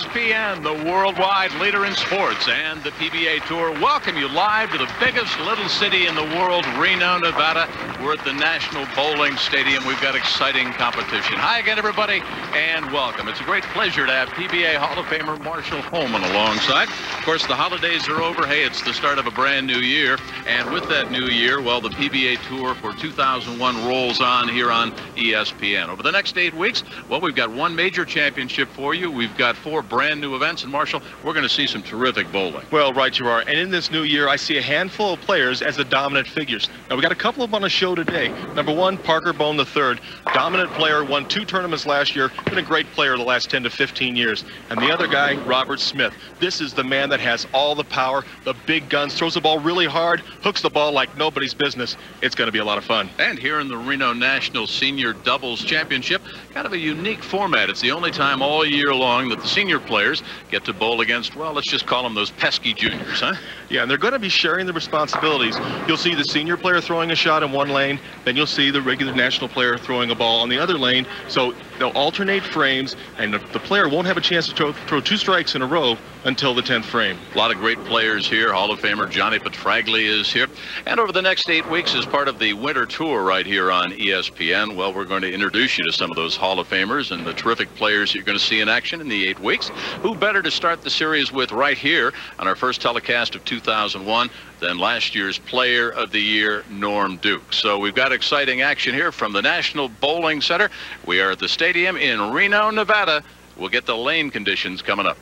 ESPN, the worldwide leader in sports, and the PBA Tour welcome you live to the biggest little city in the world, Reno, Nevada. We're at the National Bowling Stadium. We've got exciting competition. Hi again, everybody, and welcome. It's a great pleasure to have PBA Hall of Famer Marshall Holman alongside. Of course, the holidays are over. Hey, it's the start of a brand new year, and with that new year, well, the PBA Tour for 2001 rolls on here on ESPN. Over the next 8 weeks, well, we've got one major championship for you. We've got 4 brand new events, and Marshall, we're going to see some terrific bowling. Well, right you are. And in this new year, I see a handful of players as the dominant figures. Now, we got a couple of them on the show today. Number 1, Parker Bohn III, dominant player, won 2 tournaments last year, been a great player the last 10 to 15 years. And the other guy, Robert Smith. This is the man that has all the power, the big guns, throws the ball really hard, hooks the ball like nobody's business. It's going to be a lot of fun. And here in the Reno National Senior Doubles Championship, kind of a unique format. It's the only time all year long that the senior players get to bowl against, well, let's just call them those pesky juniors, huh? Yeah, and they're going to be sharing the responsibilities. You'll see the senior player throwing a shot in one lane, then you'll see the regular national player throwing a ball on the other lane. So they'll alternate frames, and the player won't have a chance to throw 2 strikes in a row until the 10th frame. A lot of great players here. Hall of Famer Johnny Petraglia is here. And over the next 8 weeks, as part of the winter tour right here on ESPN, well, we're going to introduce you to some of those Hall of Famers and the terrific players you're going to see in action in the 8 weeks. Who better to start the series with right here on our first telecast of 2001 than last year's Player of the Year, Norm Duke. So we've got exciting action here from the National Bowling Center. We are at the stadium in Reno, Nevada. We'll get the lane conditions coming up.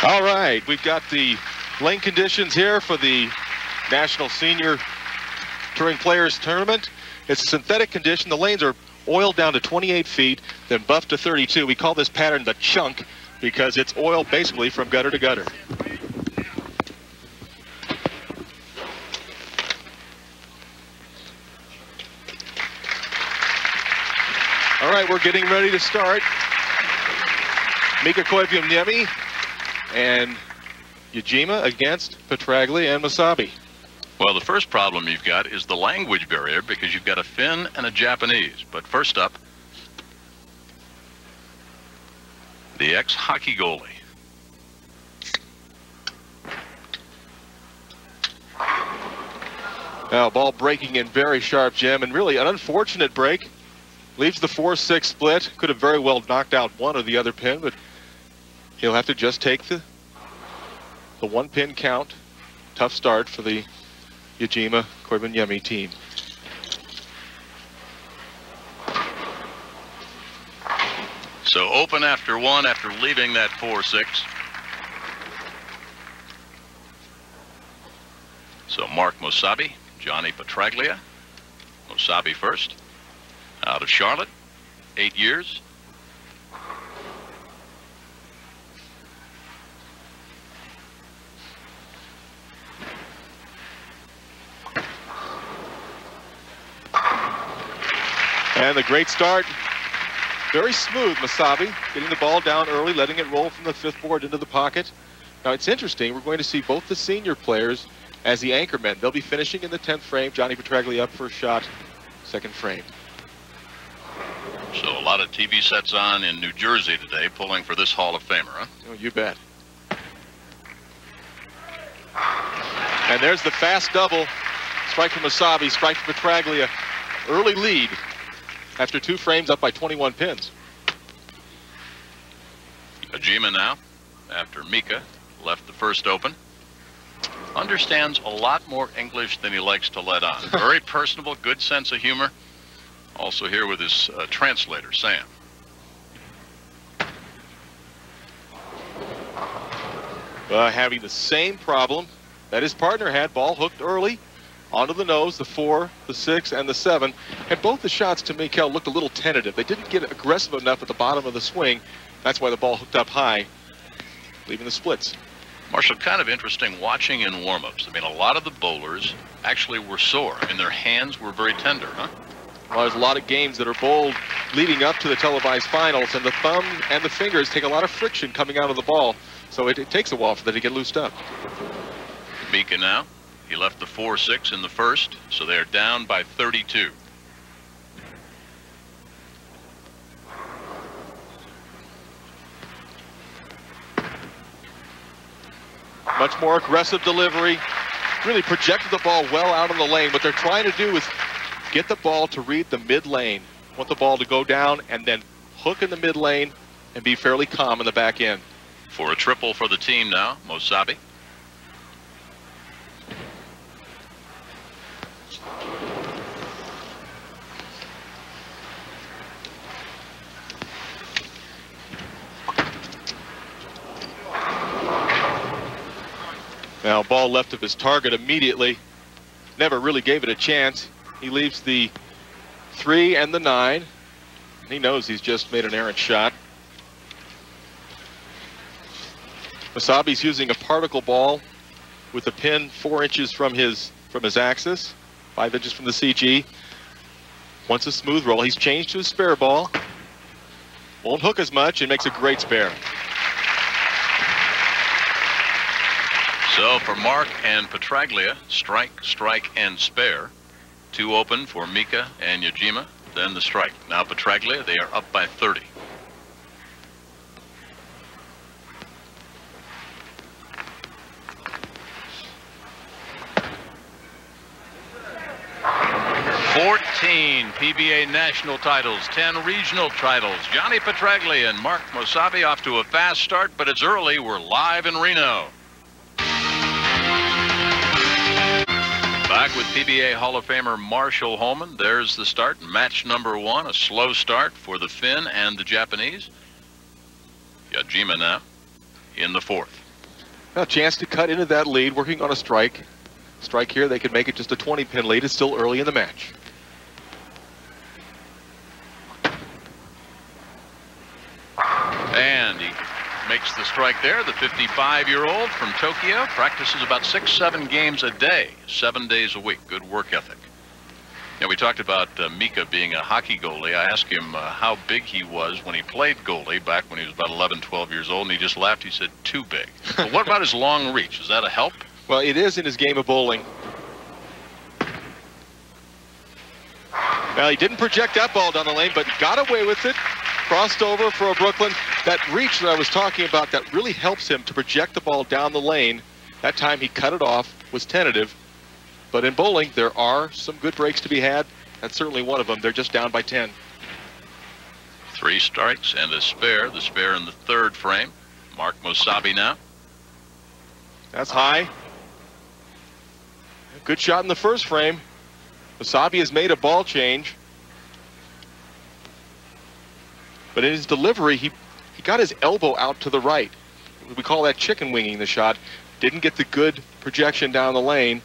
All right, we've got the lane conditions here for the National Senior Touring Players Tournament. It's a synthetic condition. The lanes are oiled down to 28 feet, then buffed to 32. We call this pattern the chunk because it's oiled basically from gutter to gutter. All right, we're getting ready to start. Mika Koivuniemi and Yajima against Petraglia and Mosayebi. Well, the first problem you've got is the language barrier because you've got a Finn and a Japanese. But first up, the ex-hockey goalie. Now, ball breaking in very sharp, Jim, and really an unfortunate break. Leaves the 4-6 split. Could have very well knocked out one or the other pin, but he'll have to just take the 1-pin count. Tough start for the Yajima Koivuniemi team. So open after 1 after leaving that 4-6. So Mark Mosayebi, Johnny Petraglia. Mosayebi first. Out of Charlotte, 8 years. And the great start, very smooth, Mosayebi, getting the ball down early, letting it roll from the 5th board into the pocket. Now it's interesting, we're going to see both the senior players as the anchormen. They'll be finishing in the 10th frame. Johnny Petraglia up for a shot, 2nd frame. So a lot of TV sets on in New Jersey today, pulling for this Hall of Famer, huh? Oh, you bet. And there's the fast double. Strike from Mosayebi, strike from Petraglia. Early lead after 2 frames, up by 21 pins. Yajima now, after Mika left the first open. Understands a lot more English than he likes to let on. Very personable, good sense of humor. Also here with his translator, Sam. Having the same problem that his partner had. Ball hooked early, onto the nose, the 4, the 6, and the 7. And both the shots to Mika looked a little tentative. They didn't get aggressive enough at the bottom of the swing. That's why the ball hooked up high, leaving the splits. Marshall, kind of interesting watching in warm-ups. I mean, a lot of the bowlers actually were sore, and their hands were very tender, huh? Well, there's a lot of games that are bowled leading up to the televised finals, and the thumb and the fingers take a lot of friction coming out of the ball, so it takes a while for them to get loosed up. Mika now. He left the 4-6 in the first, so they're down by 32. Much more aggressive delivery. Really projected the ball well out on the lane. What they're trying to do is get the ball to read the mid lane. Want the ball to go down and then hook in the mid lane and be fairly calm in the back end. For a triple for the team now, Mosayebi. Now, ball left of his target immediately. Never really gave it a chance. He leaves the 3 and the 9. He knows he's just made an errant shot. Mosayebi's using a particle ball with a pin 4 inches from his axis, 5 inches from the CG. Wants a smooth roll. He's changed to a spare ball. Won't hook as much and makes a great spare. So for Mark and Petraglia, strike, strike, and spare. 2 open for Mika and Yajima, then the strike. Now Petraglia, they are up by 30. PBA national titles, 10 regional titles. Johnny Petraglia and Mark Mosayebi off to a fast start, but it's early. We're live in Reno. Back with PBA Hall of Famer Marshall Holman. There's the start. Match number 1, a slow start for the Finn and the Japanese. Yajima now in the 4th. A chance to cut into that lead, working on a strike. Strike here, they could make it just a 20-pin lead. It's still early in the match. And he makes the strike there. The 55-year-old from Tokyo practices about 6-7 games a day, 7 days a week. Good work ethic. Now, we talked about Mika being a hockey goalie. I asked him how big he was when he played goalie back when he was about 11, 12 years old, and he just laughed. He said, too big. But what about his long reach? Is that a help? Well, it is in his game of bowling. Well, he didn't project that ball down the lane, but got away with it. Crossed over for a Brooklyn. That reach that I was talking about, that really helps him to project the ball down the lane. That time he cut it off, was tentative. But in bowling, there are some good breaks to be had. That's certainly one of them. They're just down by 10. 3 strikes and a spare. The spare in the 3rd frame. Mark Mosayebi now. That's high. Good shot in the 1st frame. Mosayebi has made a ball change. But in his delivery, he got his elbow out to the right. We call that chicken winging the shot. Didn't get the good projection down the lane.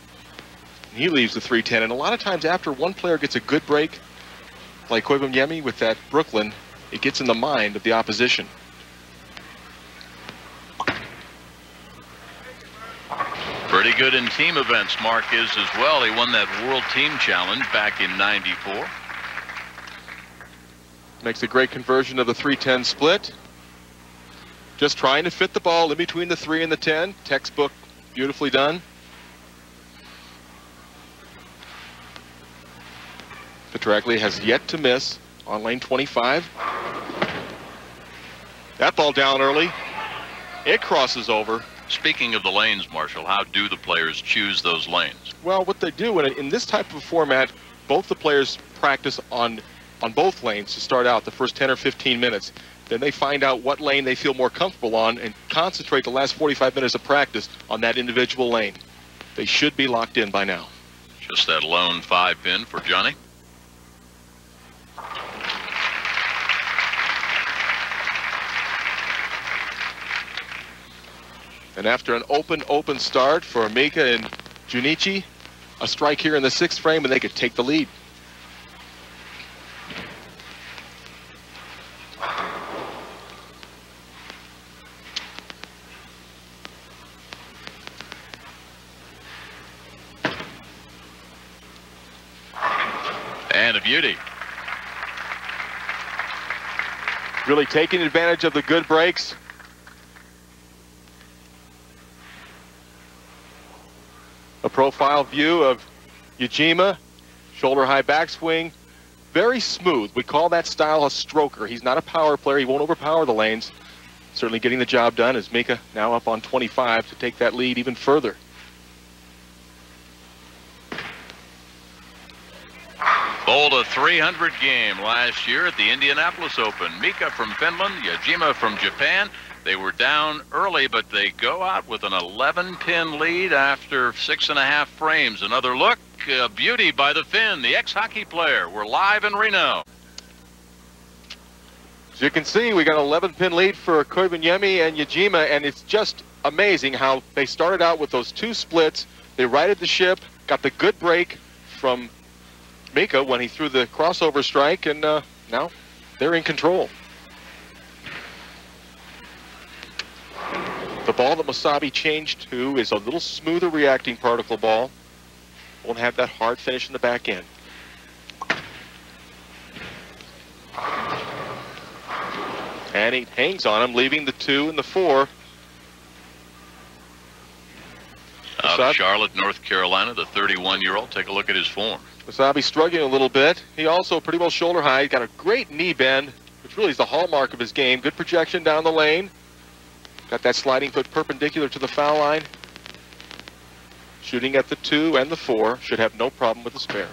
He leaves the 310. And a lot of times after one player gets a good break, like Koivuniemi with that Brooklyn, it gets in the mind of the opposition. Pretty good in team events, Mark is as well. He won that World Team Challenge back in '94. Makes a great conversion of the 310 split. Just trying to fit the ball in between the 3 and the 10. Textbook, beautifully done. Petraglia has yet to miss on lane 25. That ball down early. It crosses over. Speaking of the lanes, Marshall, how do the players choose those lanes? Well, what they do in this type of format, both the players practice on both lanes to start out the first 10 or 15 minutes. Then they find out what lane they feel more comfortable on and concentrate the last 45 minutes of practice on that individual lane. They should be locked in by now. Just that lone 5-pin for Johnny. And after an open start for Mika and Junichi, a strike here in the 6th frame and they could take the lead. And a beauty. Really taking advantage of the good breaks. A profile view of Yajima, shoulder high backswing, very smooth. We call that style a stroker. He's not a power player. He won't overpower the lanes. Certainly getting the job done as Mika now up on 25 to take that lead even further. Bowled a 300 game last year at the Indianapolis Open. Mika from Finland, Yajima from Japan. They were down early, but they go out with an 11-pin lead after 6.5 frames. Another look, beauty by the Finn, the ex-hockey player. We're live in Reno. As you can see, we got an 11-pin lead for Koivuniemi and Yajima, and it's just amazing how they started out with those 2 splits. They righted the ship, got the good break from Mika when he threw the crossover strike, and now they're in control. The ball that Mosayebi changed to is a little smoother reacting particle ball. Won't have that hard finish in the back end. And he hangs on him, leaving the 2 and the 4. Out of Charlotte, North Carolina, the 31-year-old. Take a look at his form. Mosayebi struggling a little bit. He also pretty well shoulder high. He's got a great knee bend, which really is the hallmark of his game. Good projection down the lane. Got that sliding foot perpendicular to the foul line. Shooting at the 2 and the 4. Should have no problem with the spare.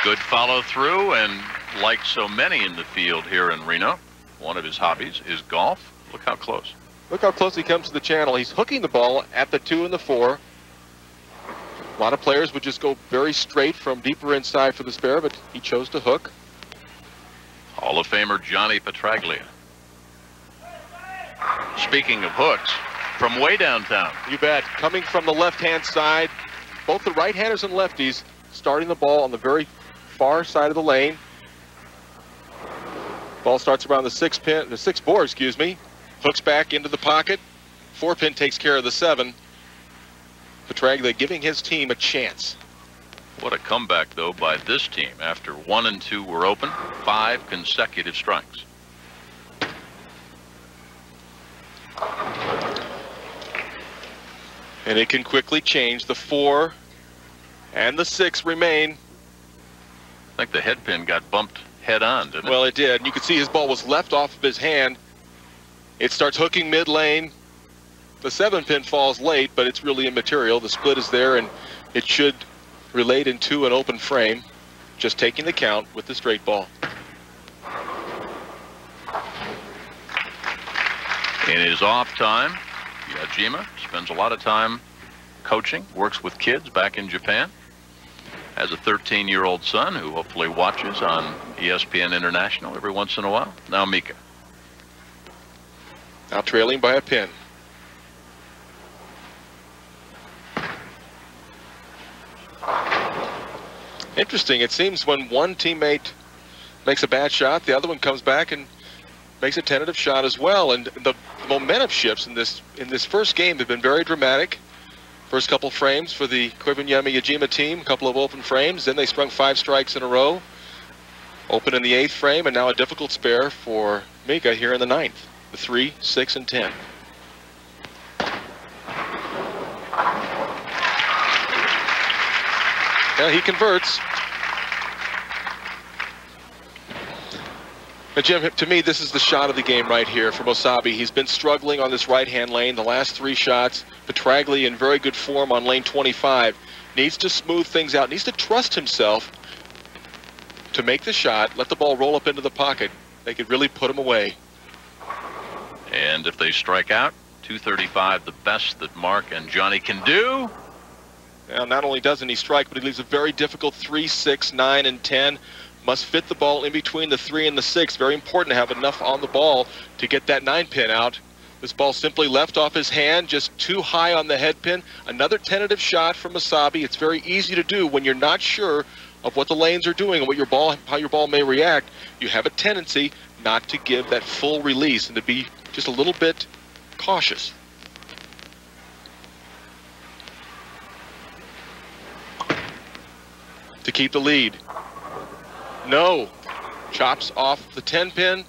Good follow through, and like so many in the field here in Reno, one of his hobbies is golf. Look how close. Look how close he comes to the channel. He's hooking the ball at the 2 and the 4. A lot of players would just go very straight from deeper inside for the spare, but he chose to hook. Hall of Famer Johnny Petraglia. Speaking of hooks, from way downtown. You bet. Coming from the left-hand side, both the right-handers and lefties starting the ball on the very far side of the lane. Ball starts around the 6 board, excuse me. Hooks back into the pocket. 4-pin takes care of the 7. Petraglia giving his team a chance. What a comeback, though, by this team. After 1 and 2 were open, 5 consecutive strikes. And it can quickly change. The 4 and the 6 remain. I think the head pin got bumped head on, didn't it? Well, it did. And you could see his ball was left off of his hand. It starts hooking mid-lane. The 7-pin falls late, but it's really immaterial. The split is there, and it should relate into an open frame. Just taking the count with the straight ball. In his off time, Yajima spends a lot of time coaching, works with kids back in Japan. Has a 13-year-old son who hopefully watches on ESPN International every once in a while. Now Mika. Now trailing by a pin. Interesting. It seems when one teammate makes a bad shot, the other one comes back and makes a tentative shot as well. And the momentum shifts in this first game have been very dramatic. First couple frames for the Koivuniemi Yajima team, a couple of open frames. Then they sprung 5 strikes in a row. Open in the 8th frame, and now a difficult spare for Mika here in the 9th. The 3, 6, and 10. Yeah, he converts. But Jim, to me, this is the shot of the game right here for Mosayebi. He's been struggling on this right-hand lane the last 3 shots. Petraglia in very good form on lane 25. Needs to smooth things out. Needs to trust himself to make the shot, let the ball roll up into the pocket. They could really put him away. And if they strike out, 235, the best that Mark and Johnny can do. Now, not only doesn't he strike, but he leaves a very difficult 3, 6, 9, and 10. Must fit the ball in between the 3 and the 6. Very important to have enough on the ball to get that 9-pin out. This ball simply left off his hand, just too high on the head pin. Another tentative shot from Mosayebi. It's very easy to do when you're not sure of what the lanes are doing and what your ball, how your ball may react. You have a tendency not to give that full release and to be just a little bit cautious. To keep the lead. No. Chops off the 10 pin.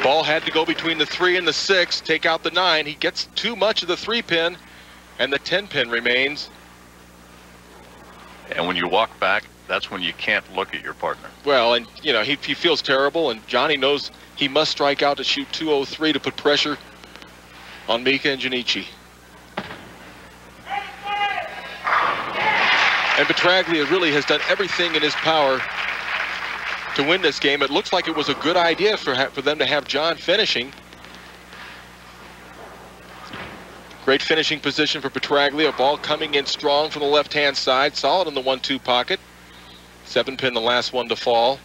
Ball had to go between the 3 and the 6, take out the 9. He gets too much of the 3 pin, and the 10 pin remains. And when you walk back, that's when you can't look at your partner. Well, and you know, he feels terrible, and Johnny knows he must strike out to shoot 203 to put pressure on Mika and Junichi. And Petraglia really has done everything in his power to win this game. It looks like it was a good idea for them to have John finishing. Great finishing position for Petraglia. Ball coming in strong from the left-hand side. Solid in the 1-2 pocket. 7 pin, the last one to fall.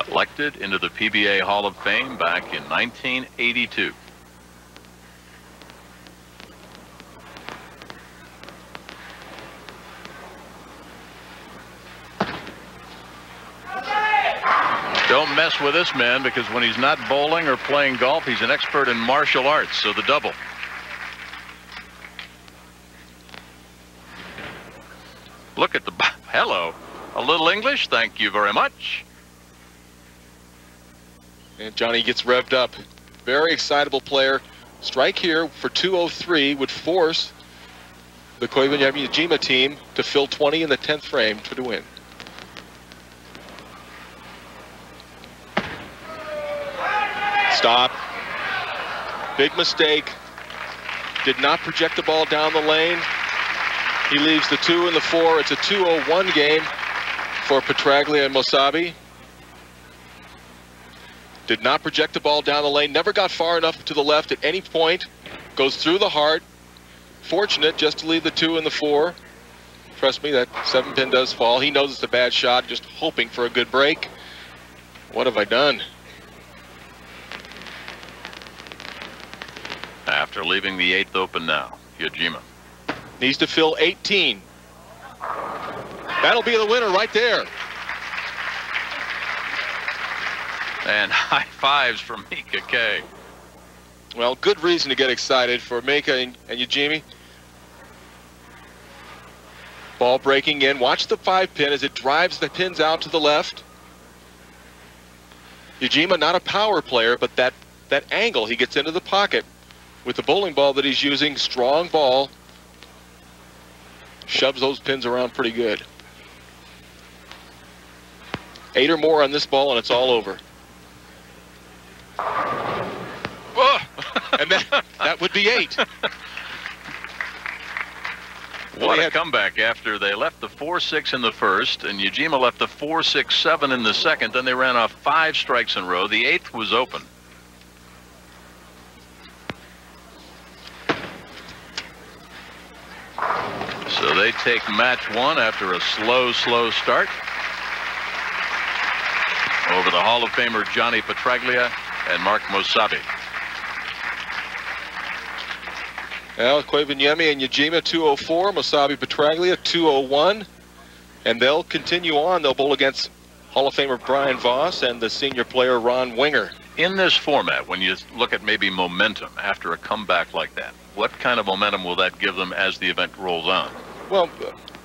Elected into the PBA Hall of Fame back in 1982. Don't mess with this man, because when he's not bowling or playing golf, he's an expert in martial arts. So the double. Look at the... Hello. A little English, thank you very much. And Johnny gets revved up. Very excitable player. Strike here for 203 would force the Koivuniemi Yajima team to fill 20 in the 10th frame to win. Stop. Big mistake. Did not project the ball down the lane. He leaves the 2 and the 4. It's a 2-0-1 game for Petraglia and Mosayebi. Did not project the ball down the lane. Never got far enough to the left at any point. Goes through the heart. Fortunate just to leave the 2 and the 4. Trust me, that 7 pin does fall. He knows it's a bad shot, just hoping for a good break. What have I done? After leaving the 8th open now, Yajima. Needs to fill 18. That'll be the winner right there. And high fives from Mika K. Well, good reason to get excited for Mika and Yajima. Ball breaking in. Watch the 5 pin as it drives the pins out to the left. Yajima, not a power player, but that angle, he gets into the pocket with the bowling ball that he's using. Strong ball. Shoves those pins around pretty good. 8 or more on this ball and it's all over. And that would be 8. What a comeback after they left the 4-6 in the first, and Yajima left the 4-6-7 in the second. Then they ran off 5 strikes in a row. The 8th was open. So they take match 1 after a slow start over the Hall of Famer Johnny Petraglia and Mark Mosayebi. Well, Koivuniemi and Yajima 204, Mosayebi Petraglia 201, and they'll continue on. They'll bowl against Hall of Famer Brian Voss and the senior player Ron Winger. In this format, when you look at maybe momentum after a comeback like that, what kind of momentum will that give them as the event rolls on? Well,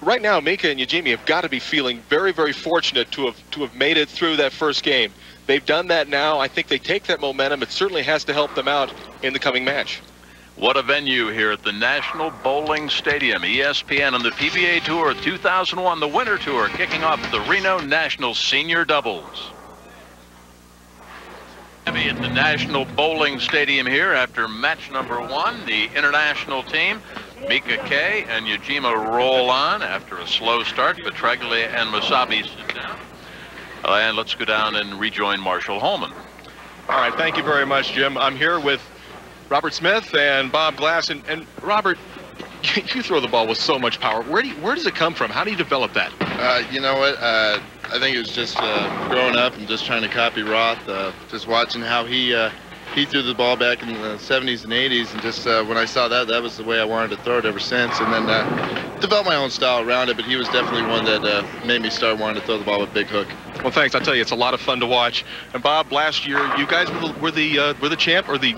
right now, Mika and Yajima have got to be feeling very, very fortunate to have made it through that first game. They've done that now. I think they take that momentum. It certainly has to help them out in the coming match. What a venue here at the National Bowling Stadium. ESPN on the PBA Tour 2001, the Winter Tour, kicking off the Reno National Senior Doubles. At the National Bowling Stadium here after match number 1, the international team, Mika K and Yajima, roll on after a slow start. Petraglia and Mosayebi sit down. And let's go down and rejoin Marshall Holman. All right, thank you very much, Jim. I'm here with Robert Smith and Bob Glass. And Robert, you throw the ball with so much power. Where does it come from? How do you develop that? You know what? I think it was just growing up and just trying to copy Roth, just watching how he threw the ball back in the 70s and 80s, and just when I saw that was the way I wanted to throw it ever since, and then developed my own style around it. But he was definitely one that made me start wanting to throw the ball with big hook. Well, thanks. I'll tell you, it's a lot of fun to watch. And Bob, last year you guys were the champ, or the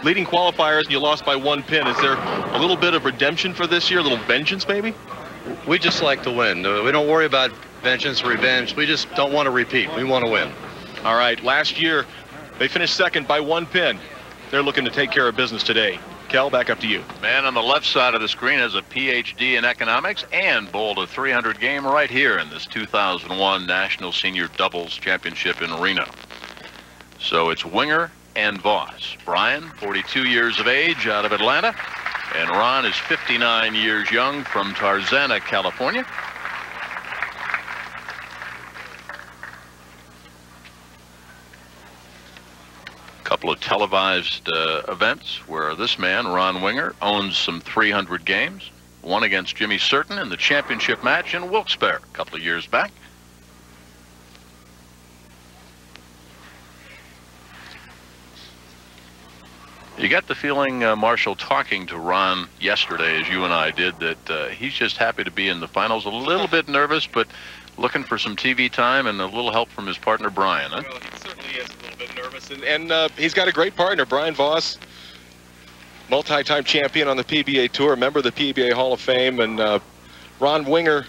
leading qualifiers, and you lost by 1 pin. Is there a little bit of redemption for this year, a little vengeance maybe? We just like to win. We don't worry about vengeance, revenge. We just don't want to repeat. We want to win. All right, last year they finished second by 1 pin. They're looking to take care of business today. Kel, back up to you. Man on the left side of the screen has a PhD in economics and bowled a 300 game right here in this 2001 National Senior Doubles Championship in Reno. So it's Winger and Voss. Brian, 42 years of age, out of Atlanta, and Ron is 59 years young from Tarzana, California. Couple of televised events where this man, Ron Winger, owns some 300 games. One against Jimmy Certain in the championship match in Wilkes-Barre a couple of years back. You got the feeling, Marshall, talking to Ron yesterday, as you and I did, that he's just happy to be in the finals, a little bit nervous, but looking for some TV time and a little help from his partner, Brian. Huh? Well, he certainly is a little bit nervous, and he's got a great partner, Brian Voss, multi-time champion on the PBA Tour, member of the PBA Hall of Fame, and Ron Winger,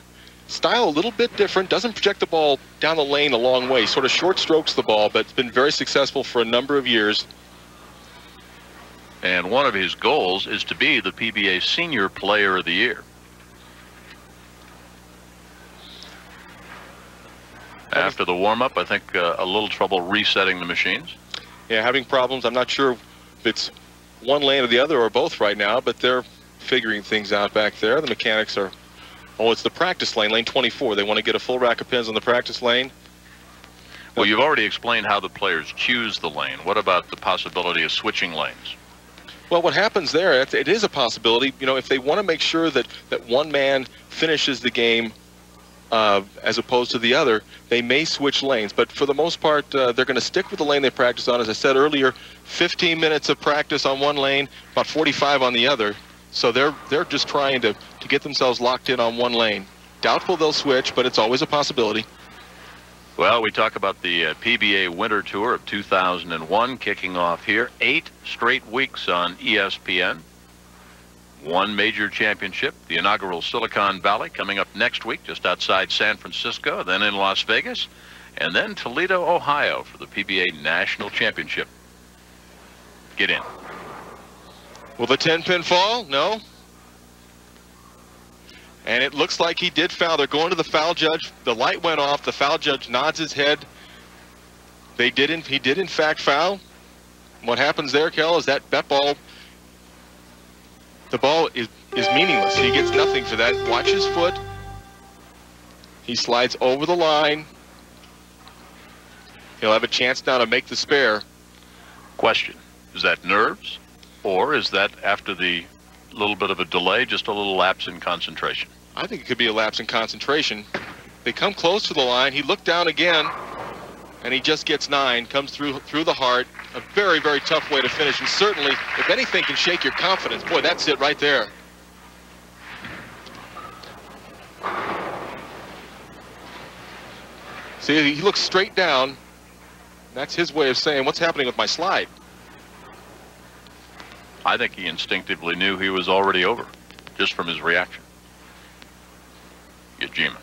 style a little bit different, doesn't project the ball down the lane a long way, sort of short strokes the ball, but it's been very successful for a number of years. And one of his goals is to be the PBA Senior Player of the Year. After the warm-up, I think a little trouble resetting the machines. Yeah, having problems. I'm not sure if it's one lane or the other or both right now, but they're figuring things out back there. The mechanics are, oh, it's the practice lane, lane 24. They want to get a full rack of pins on the practice lane. Well, you've already explained how the players choose the lane. What about the possibility of switching lanes? Well, what happens there, it is a possibility. You know, if they want to make sure that one man finishes the game as opposed to the other, they may switch lanes. But for the most part, they're going to stick with the lane they practice on. As I said earlier, 15 minutes of practice on one lane, about 45 on the other. So they're just trying to get themselves locked in on one lane. Doubtful they'll switch, but it's always a possibility. Well, we talk about the PBA Winter Tour of 2001 kicking off here. 8 straight weeks on ESPN. One major championship, the inaugural Silicon Valley, coming up next week just outside San Francisco, then in Las Vegas, and then Toledo, Ohio for the PBA National Championship. Get in. Will the 10-pin fall? No. And it looks like he did foul. They're going to the foul judge. The light went off. The foul judge nods his head. He did in fact foul. What happens there, Kel, is that ball, the ball is meaningless. He gets nothing for that. Watch his foot. He slides over the line. He'll have a chance now to make the spare. Question, is that nerves, or is that after the little bit of a delay, just a little lapse in concentration? I think it could be a lapse in concentration. They come close to the line. He looked down again, and he just gets 9, comes through the heart. A very, very tough way to finish, and certainly, if anything can shake your confidence, boy, that's it right there. See, he looks straight down. That's his way of saying, what's happening with my slide? I think he instinctively knew he was already over, just from his reaction. Yajima.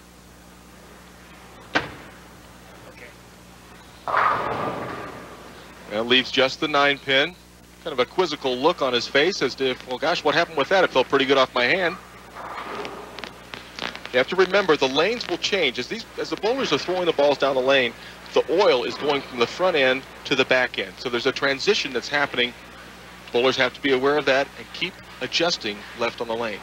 That leaves just the 9-pin. Kind of a quizzical look on his face as to, well, gosh, what happened with that? It felt pretty good off my hand. You have to remember, the lanes will change. As the bowlers are throwing the balls down the lane, the oil is going from the front end to the back end. So there's a transition that's happening. Bowlers have to be aware of that and keep adjusting left on the lane.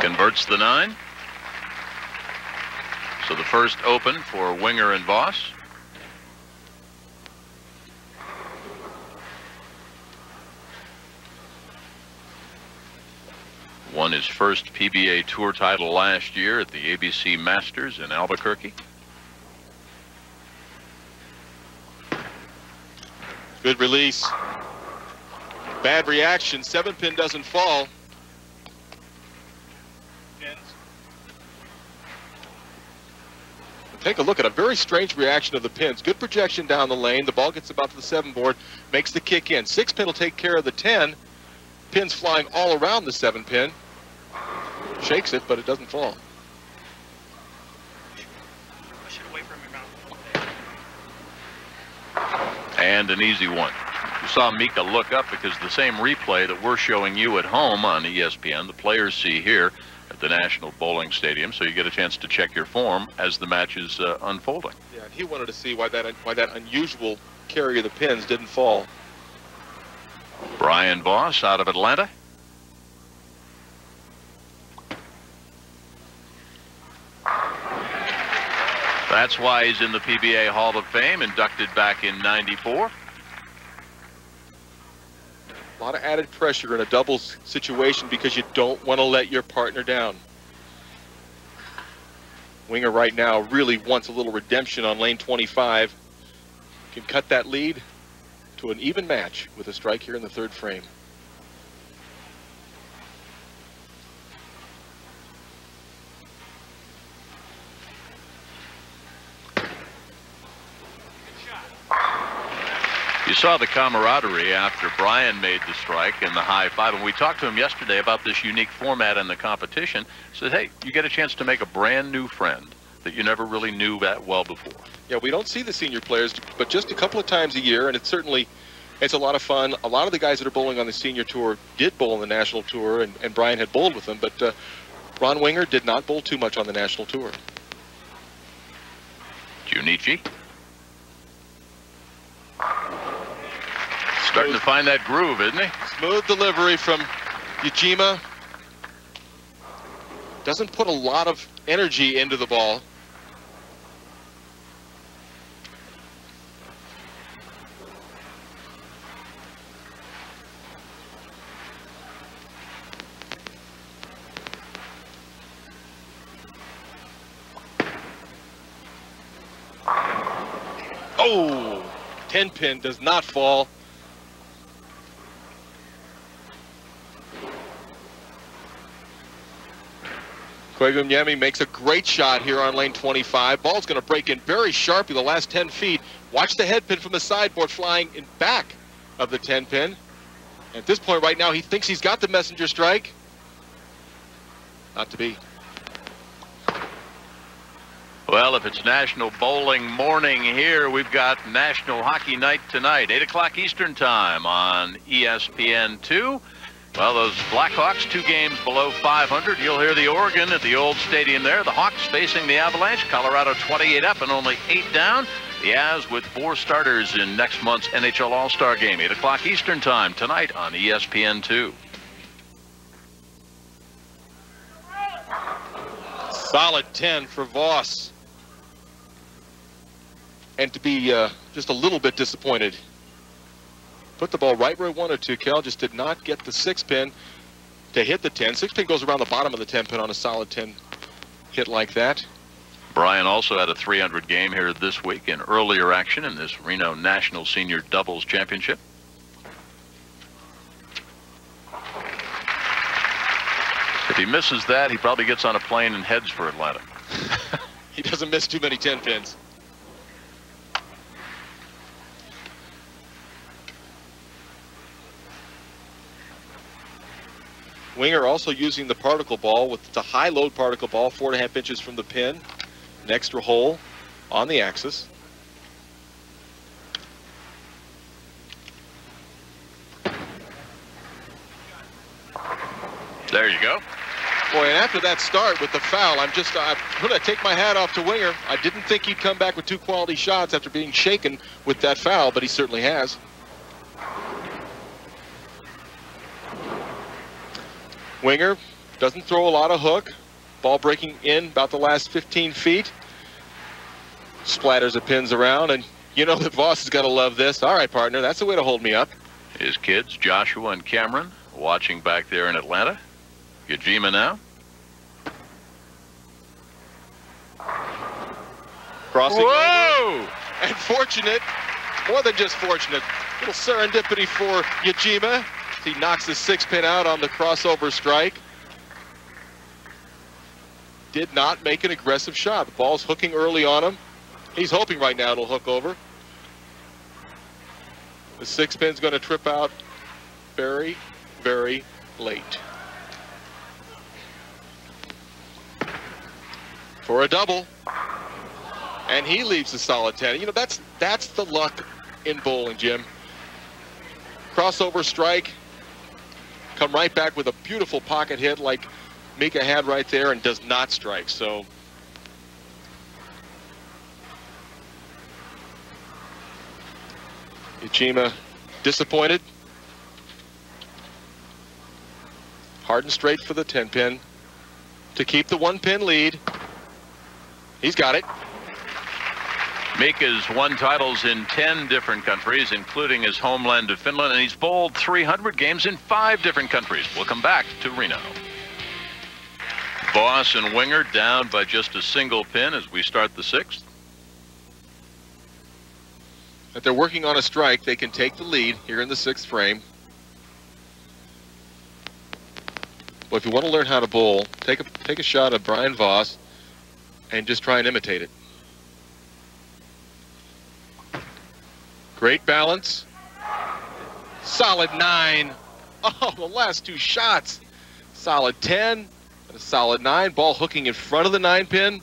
Converts the 9. So the first open for Winger and Voss. Won his first PBA Tour title last year at the ABC Masters in Albuquerque. Good release. Bad reaction. 7-pin doesn't fall. Take a look at a very strange reaction of the pins. Good projection down the lane. The ball gets about to the 7 board, makes the kick in. 6-pin will take care of the 10. pins flying all around the 7-pin. Shakes it, but it doesn't fall. And an easy one. You saw Mika look up because the same replay that we're showing you at home on ESPN, the players see here at the National Bowling Stadium, so you get a chance to check your form as the match is unfolding. Yeah, and he wanted to see why that unusual carry of the pins didn't fall. Brian Voss out of Atlanta. That's why he's in the PBA Hall of Fame, inducted back in '94. A lot of added pressure in a doubles situation because you don't want to let your partner down. Winger right now really wants a little redemption on lane 25. Can cut that lead to an even match with a strike here in the 3rd frame. You saw the camaraderie after Brian made the strike and the high five, and we talked to him yesterday about this unique format in the competition. He said, hey, you get a chance to make a brand new friend that you never really knew that well before. Yeah, we don't see the senior players, but just a couple of times a year, and it's a lot of fun. A lot of the guys that are bowling on the senior tour did bowl on the national tour, and Brian had bowled with them, but Ron Winger did not bowl too much on the national tour. Junichi. Starting to find that groove, isn't he? Smooth delivery from Yajima. Doesn't put a lot of energy into the ball. Oh, 10-pin does not fall. Koivuniemi makes a great shot here on lane 25. Ball's going to break in very sharply the last 10 feet. Watch the head pin from the sideboard flying in back of the 10-pin. At this point right now, he thinks he's got the messenger strike. Not to be. Well, if it's National Bowling Morning here, we've got National Hockey Night tonight, 8 o'clock Eastern Time on ESPN2. Well, those Blackhawks, 2 games below 500. You'll hear the Oregon at the old stadium there. The Hawks facing the Avalanche. Colorado 28 up and only 8 down. The Avs with 4 starters in next month's NHL All-Star Game. 8 o'clock Eastern Time tonight on ESPN2. Solid 10 for Voss. And to be just a little bit disappointed. Put the ball right where he wanted to. Kel just did not get the 6-pin to hit the 10. 6-pin goes around the bottom of the 10-pin on a solid 10 hit like that. Brian also had a 300 game here this week in earlier action in this Reno National Senior Doubles Championship. If he misses that, he probably gets on a plane and heads for Atlanta. He doesn't miss too many 10-pins. Winger also using the particle ball with the high load particle ball, 4.5 inches from the pin, an extra hole on the axis. There you go. Boy, and after that start with the foul, I'm going to take my hat off to Winger. I didn't think he'd come back with 2 quality shots after being shaken with that foul, but he certainly has. Winger doesn't throw a lot of hook. Ball breaking in about the last 15 feet. Splatters of pins around, and you know that Voss has got to love this. All right, partner, that's the way to hold me up. His kids, Joshua and Cameron, watching back there in Atlanta. Yajima now. Crossing. Whoa! Over. And fortunate, more than just fortunate, little serendipity for Yajima. He knocks the 6-pin out on the crossover strike. Did not make an aggressive shot. The ball's hooking early on him. He's hoping right now it'll hook over. The 6-pin's going to trip out Barry. very late. For a double. And he leaves a solid 10. You know, that's the luck in bowling, Jim. Crossover strike. Come right back with a beautiful pocket hit like Mika had right there, and does not strike. So Yajima disappointed. Hard and straight for the 10-pin to keep the 1-pin lead. He's got it. Mika's won titles in 10 different countries, including his homeland of Finland, and he's bowled 300 games in 5 different countries. We'll come back to Reno. Voss and Winger down by just a single pin as we start the 6th. If they're working on a strike, they can take the lead here in the 6th frame. Well, if you want to learn how to bowl, take a shot at Brian Voss and just try and imitate it. Great balance. Solid 9. Oh, the last 2 shots. Solid 10 and a solid 9. Ball hooking in front of the 9-pin.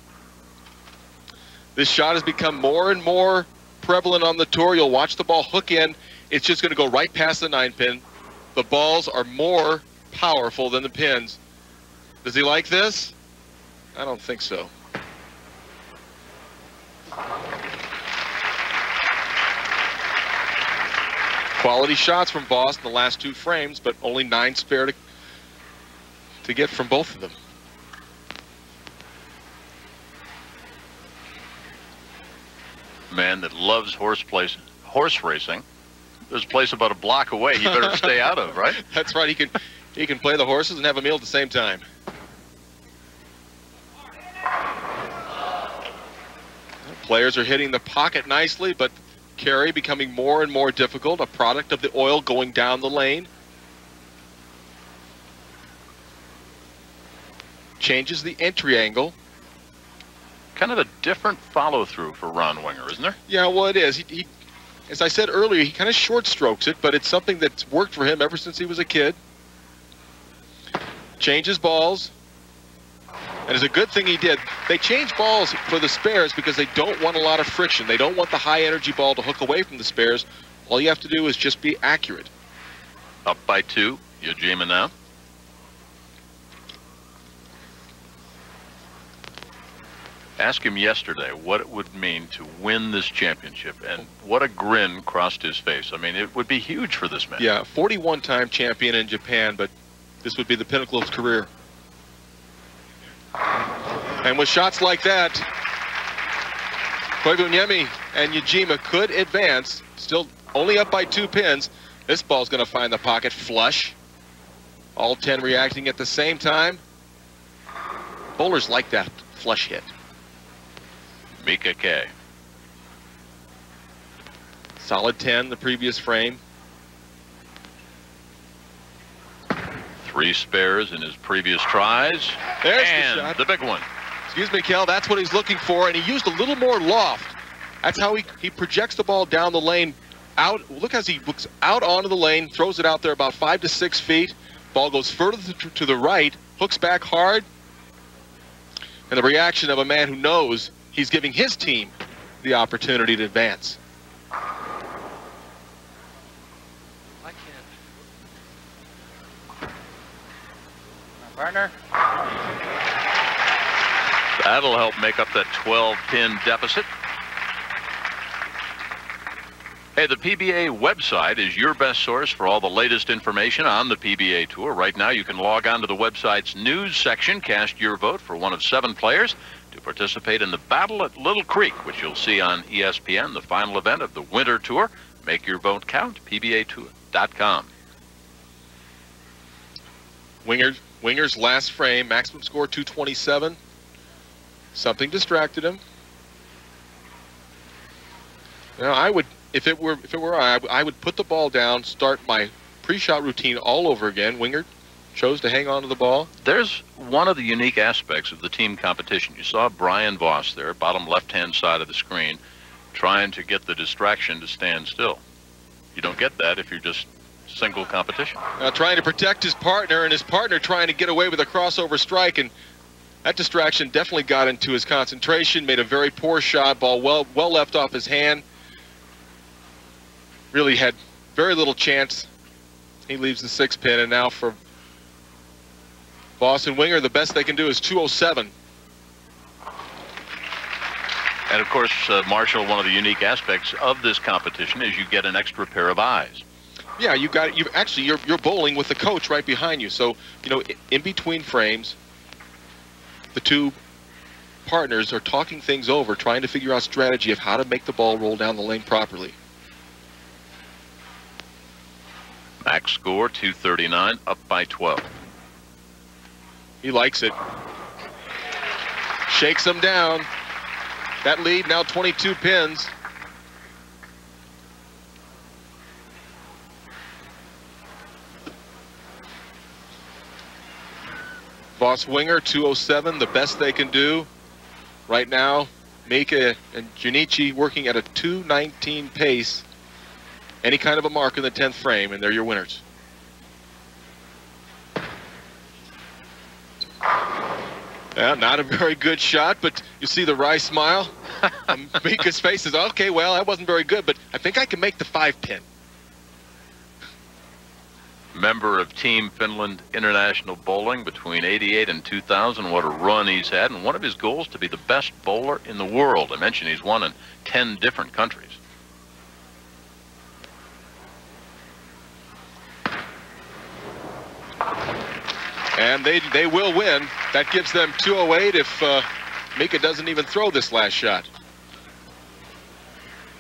This shot has become more and more prevalent on the tour. You'll watch the ball hook in. It's just going to go right past the 9-pin. The balls are more powerful than the pins. Does he like this? I don't think so. Quality shots from Voss in the last 2 frames, but only 9 spare to get from both of them. Man that loves horse racing. There's a place about a block away you better stay out of, right? That's right. He can play the horses and have a meal at the same time. Players are hitting the pocket nicely, but carry becoming more and more difficult, a product of the oil going down the lane. Changes the entry angle. Kind of a different follow-through for Ron Winger, isn't there? Yeah, well, it is. He, as I said earlier, he kind of short strokes it, but it's something that's worked for him ever since he was a kid. Changes balls. And it's a good thing he did. They change balls for the spares because they don't want a lot of friction. They don't want the high energy ball to hook away from the spares. All you have to do is just be accurate. Up by 2, Yajima now. Asked him yesterday what it would mean to win this championship, and what a grin crossed his face. I mean, it would be huge for this man. Yeah, 41-time champion in Japan, but this would be the pinnacle of his career. And with shots like that, Koivuniemi and Yajima could advance, still only up by 2 pins. This ball's going to find the pocket flush. All 10 reacting at the same time. Bowlers like that flush hit. Mika K. Solid 10 the previous frame. 3 spares in his previous tries. There's and the shot. The big one. Excuse me, Kel, that's what he's looking for, and he used a little more loft. That's how he projects the ball down the lane. Out. Look as he looks out onto the lane, throws it out there about 5 to 6 feet. Ball goes further to the right, hooks back hard. And the reaction of a man who knows he's giving his team the opportunity to advance. I can't. My partner. That'll help make up that 12-pin deficit. Hey, the PBA website is your best source for all the latest information on the PBA Tour. Right now, you can log on to the website's news section, cast your vote for one of 7 players to participate in the Battle at Little Creek, which you'll see on ESPN, the final event of the Winter Tour. Make your vote count, PBAtour.com. Winger's last frame, maximum score 227. Something distracted him. Now, I would, if it were I would put the ball down, start my pre-shot routine all over again. Winger chose to hang on to the ball. There's one of the unique aspects of the team competition. You saw Brian Voss there, bottom left-hand side of the screen, trying to get the distraction to stand still. You don't get that if you're just single competition. Trying to protect his partner, and his partner trying to get away with a crossover strike, and that distraction definitely got into his concentration, made a very poor shot, ball well left off his hand. Really had very little chance. He leaves the 6-pin, and now for Voss and Winger, the best they can do is 207. And of course, Marshall, one of the unique aspects of this competition is you get an extra pair of eyes. Yeah, you're bowling with the coach right behind you. So, you know, in between frames, the two partners are talking things over, trying to figure out strategy of how to make the ball roll down the lane properly. Max score 239, up by 12. He likes it. Shakes him down. That lead now 22 pins. Voss Winger 207, the best they can do. Right now, Mika and Junichi working at a 219 pace. Any kind of a mark in the 10th frame, and they're your winners. Yeah, not a very good shot, but you see the wry smile. Mika's face is, okay, well, that wasn't very good, but I think I can make the 5-pin. Member of Team Finland International Bowling between '88 and 2000. What a run he's had, and one of his goals to be the best bowler in the world. I mentioned he's won in 10 different countries. And they will win. That gives them 208 if Mika doesn't even throw this last shot.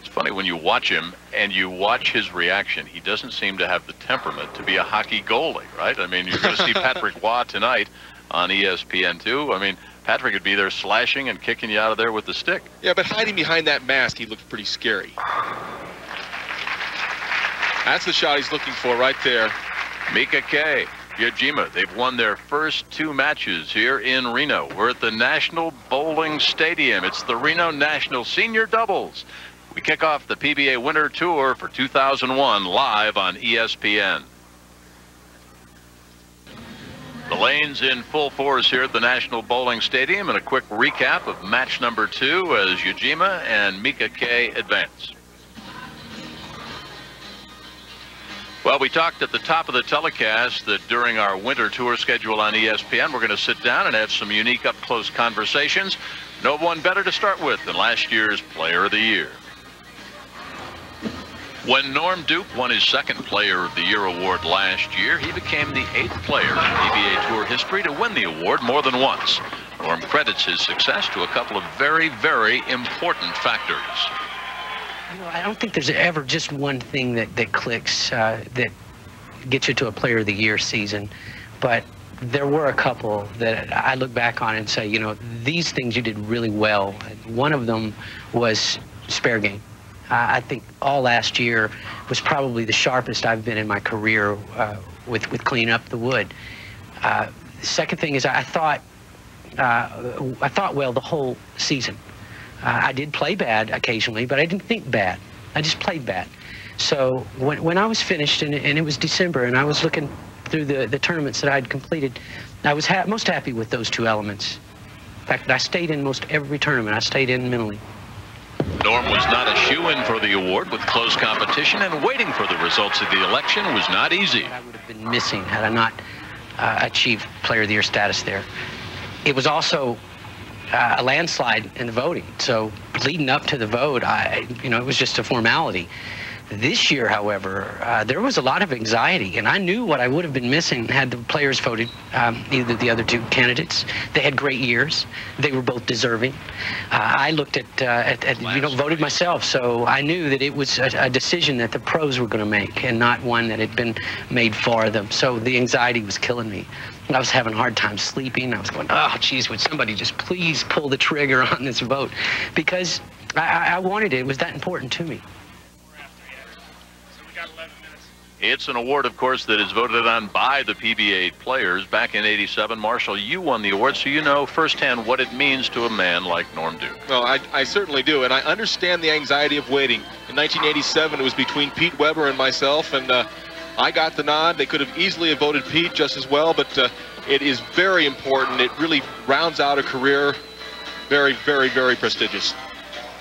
It's funny when you watch him and you watch his reaction. He doesn't seem to have the temperament to be a hockey goalie, right? I mean, you're going to see Patrick Waugh tonight on ESPN2. I mean, Patrick would be there slashing and kicking you out of there with the stick. Yeah, but hiding behind that mask, he looked pretty scary. That's the shot he's looking for right there. Mika K. Yajima, they've won their first 2 matches here in Reno. We're at the National Bowling Stadium. It's the Reno National Senior Doubles. We kick off the PBA Winter Tour for 2001 live on ESPN. The lanes in full force here at the National Bowling Stadium, and a quick recap of match number 2 as Yajima and Mika K advance. Well, we talked at the top of the telecast that during our winter tour schedule on ESPN, we're going to sit down and have some unique up-close conversations. No one better to start with than last year's Player of the Year. When Norm Duke won his 2nd Player of the Year award last year, he became the 8th player in PBA Tour history to win the award more than once. Norm credits his success to a couple of very, very important factors. You know, I don't think there's ever just one thing that clicks that gets you to a Player of the Year season, but there were a couple that I look back on and say, you know, these things you did really well. One of them was spare game. I think all last year was probably the sharpest I've been in my career with cleaning up the wood. The second thing is I thought well the whole season. I did play bad occasionally, but I didn't think bad. I just played bad. So when I was finished, and it was December, and I was looking through the tournaments that I'd completed, I was most happy with those 2 elements. In fact, I stayed in most every tournament. I stayed in mentally. Norm was not a shoo-in for the award with close competition, and waiting for the results of the election was not easy. I would have been missing had I not achieved Player of the Year status there. It was also a landslide in the voting. So leading up to the vote, it was just a formality. This year, however, there was a lot of anxiety, and I knew what I would have been missing had the players voted either the other 2 candidates. They had great years. They were both deserving. I looked at voted myself, so I knew that it was a decision that the pros were going to make and not one that had been made for them. So the anxiety was killing me. I was having a hard time sleeping. I was going, oh, geez, would somebody just please pull the trigger on this vote? Because I wanted it. It was that important to me. It's an award, of course, that is voted on by the PBA players. Back in '87, Marshall, you won the award, so you know firsthand what it means to a man like Norm Duke. Well, I certainly do, and I understand the anxiety of waiting. In 1987, it was between Pete Weber and myself, and I got the nod. They could have easily voted Pete just as well, but it is very important. It really rounds out a career. Very, very, very prestigious.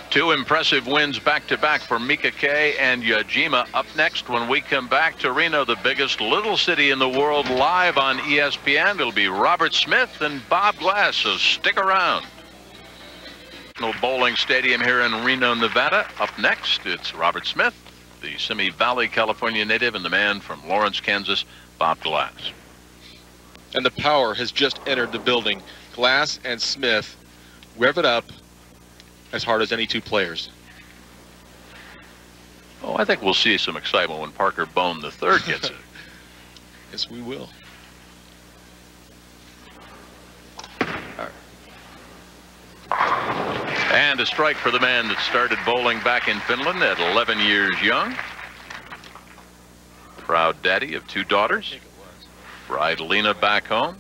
2 impressive wins back-to-back for Mika K and Yajima. Up next when we come back to Reno, the biggest little city in the world, live on ESPN. It'll be Robert Smith and Bob Glass, so stick around. Bowling Stadium here in Reno, Nevada. Up next, it's Robert Smith, the Simi Valley, California native, and the man from Lawrence, Kansas, Bob Glass. And the power has just entered the building. Glass and Smith rev it up as hard as any 2 players. Oh, I think we'll see some excitement when Parker Bohn III gets it. Yes, we will. And a strike for the man that started bowling back in Finland at 11 years young. Proud daddy of 2 daughters. Bride Lena back home.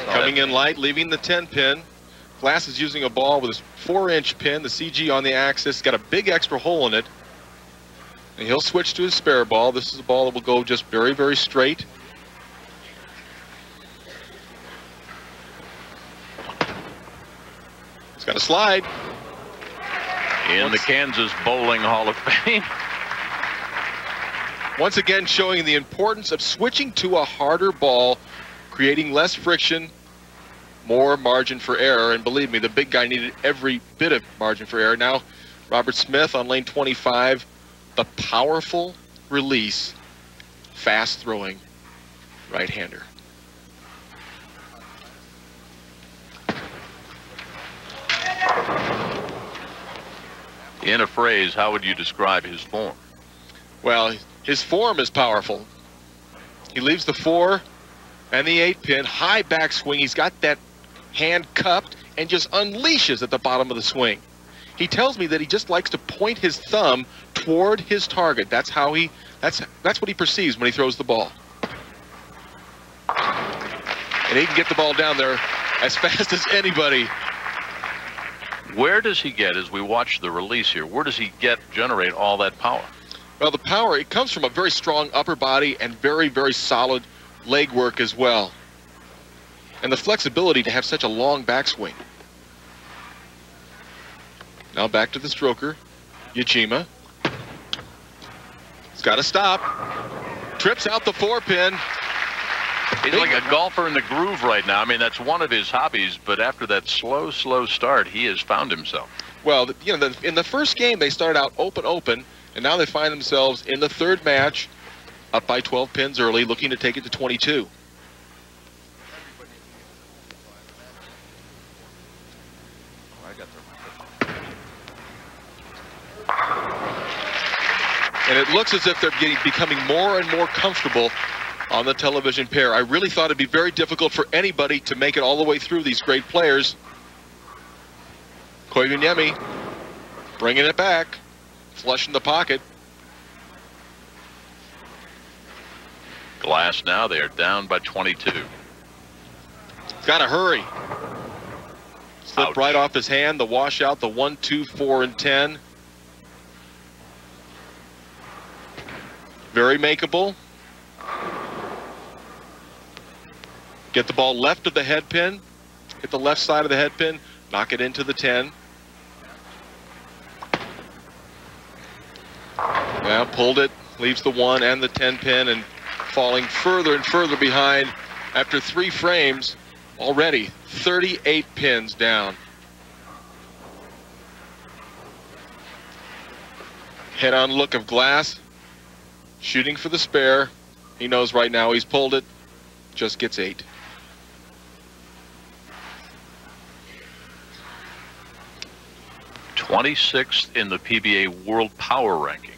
Coming in light, leaving the 10 pin. Glass is using a ball with his 4-inch pin, the CG on the axis. Got a big extra hole in it. And he'll switch to his spare ball. This is a ball that will go just very, very straight. It's got a slide. In the Kansas Bowling Hall of Fame. Once again, showing the importance of switching to a harder ball, creating less friction, more margin for error. And believe me, the big guy needed every bit of margin for error. Now, Robert Smith on lane 25, the powerful release, fast throwing right-hander. In a phrase, how would you describe his form? Well, his form is powerful. He leaves the 4 and the 8 pin, high backswing. He's got that hand cupped and just unleashes at the bottom of the swing. He tells me that he just likes to point his thumb toward his target. That's how that's what he perceives when he throws the ball. And he can get the ball down there as fast as anybody. Where does he get, as we watch the release here, where does he generate all that power? Well, the power, it comes from a very strong upper body and very, very solid leg work as well. And the flexibility to have such a long backswing. Now back to the stroker, Yajima. He's got to stop. Trips out the 4 pin. He's like a golfer in the groove right now. I mean, that's one of his hobbies, but after that slow start, he has found himself. Well, you know, in the first game, they started out open, and now they find themselves in the 3rd match, up by 12 pins early, looking to take it to 22. And it looks as if they're becoming more and more comfortable on the television pair. I really thought it'd be very difficult for anybody to make it all the way through these great players. Koivuniemi bringing it back, flush in the pocket. Glass now, they are down by 22. Got to hurry. Slipped Ouch. right off his hand, the washout, the 1, 2, 4, and 10. Very makeable. Get the ball left of the head pin. Hit the left side of the head pin. Knock it into the 10. Now pulled it. Leaves the 1 and the 10 pin and falling further and further behind after 3 frames. Already 38 pins down. Head-on look of Glass. Shooting for the spare. He knows right now he's pulled it. Just gets 8. '26th in the PBA World Power Rankings.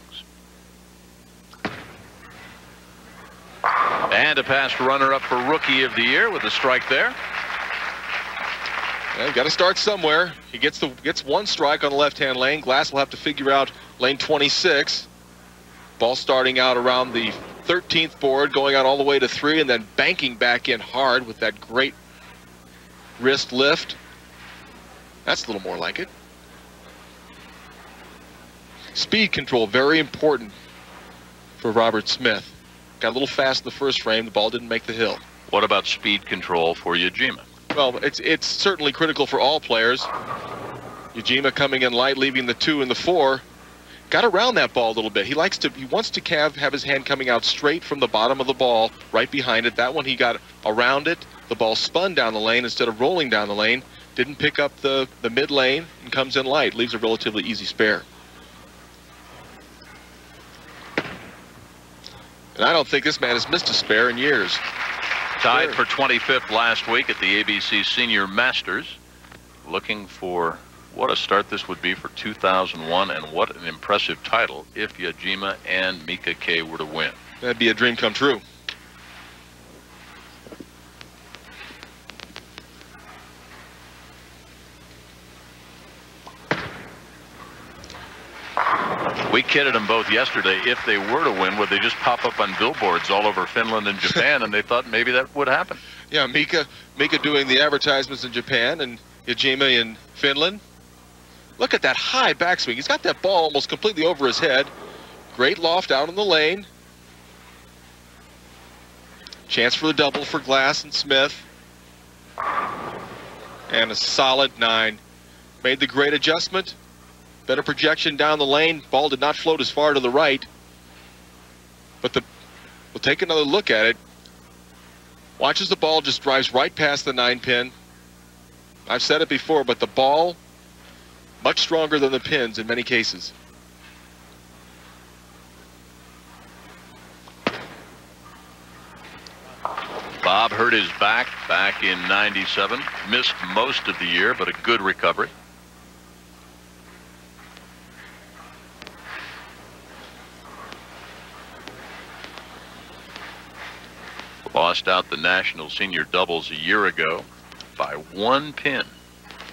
And a past runner-up for Rookie of the Year with a strike there. Well, got to start somewhere. He gets 1 strike on the left-hand lane. Glass will have to figure out lane 26. Ball starting out around the 13th board, going out all the way to 3 and then banking back in hard with that great wrist lift. That's a little more like it. Speed control, very important for Robert Smith. Got a little fast in the first frame. The ball didn't make the hill. What about speed control for Yajima? Well, it's certainly critical for all players. Yajima coming in light, leaving the 2 and the 4. Got around that ball a little bit. He wants to have his hand coming out straight from the bottom of the ball, right behind it. That one he got around it. The ball spun down the lane instead of rolling down the lane. Didn't pick up the mid lane and comes in light. Leaves a relatively easy spare. And I don't think this man has missed a spare in years. Tied for 25th last week at the ABC Senior Masters. Looking for what a start this would be for 2001, and what an impressive title if Yajima and Mika K were to win. That'd be a dream come true. We kidded them both yesterday. If they were to win, would they just pop up on billboards all over Finland and Japan? And they thought maybe that would happen. Yeah, Mika doing the advertisements in Japan and Yajima in Finland. Look at that high backswing. He's got that ball almost completely over his head. Great loft out in the lane. Chance for the double for Glass and Smith. And a solid 9. Made the great adjustment. Better projection down the lane. Ball did not float as far to the right. But we'll take another look at it. Watches the ball just drives right past the 9 pin. I've said it before, but the ball much stronger than the pins in many cases. Bob hurt his back in '97. Missed most of the year, but a good recovery. Lost out the national senior doubles a year ago by 1 pin.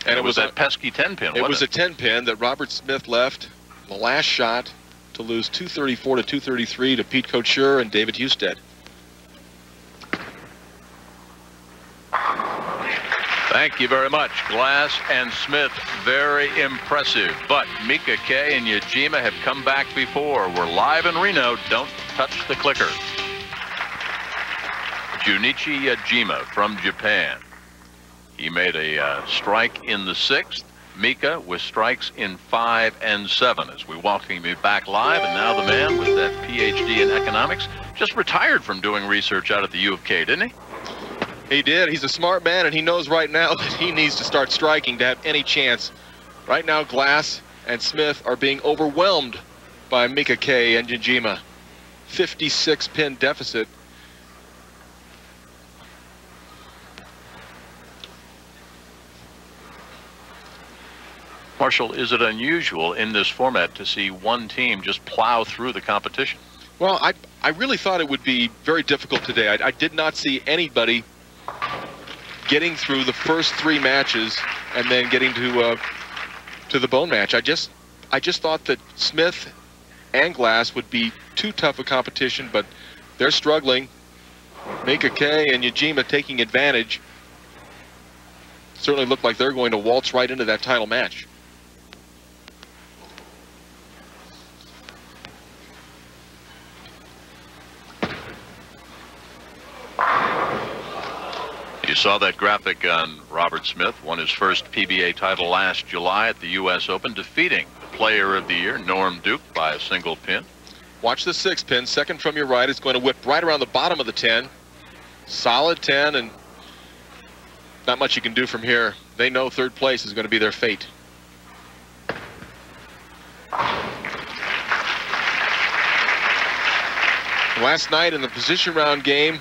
And it was that pesky 10 pin. It was a 10 pin that Robert Smith left the last shot to lose 234 to 233 to Pete Couture and David Husted. Thank you very much. Glass and Smith, very impressive. But Mika K and Yajima have come back before. We're live in Reno. Don't touch the clicker. Junichi Yajima from Japan. He made a strike in the 6th. Mika with strikes in 5 and 7 as we welcome you back live. And now the man with that PhD in economics just retired from doing research out at the U of K, didn't he? He did. He's a smart man, and he knows right now that he needs to start striking to have any chance. Right now, Glass and Smith are being overwhelmed by Mika K and Yajima. 56 pin deficit. Marshall, is it unusual in this format to see one team just plow through the competition? Well, I really thought it would be very difficult today. I did not see anybody getting through the first 3 matches and then getting to the Bohn match. I just thought that Smith and Glass would be too tough a competition, but they're struggling. Mika K and Yajima taking advantage. Certainly look like they're going to waltz right into that title match. You saw that graphic on Robert Smith, won his first PBA title last July at the U.S. Open, defeating the Player of the Year, Norm Duke, by a single pin. Watch the 6 pin, second from your right. It's going to whip right around the bottom of the 10. Solid 10, and not much you can do from here. They know third place is going to be their fate. Last night in the position round game,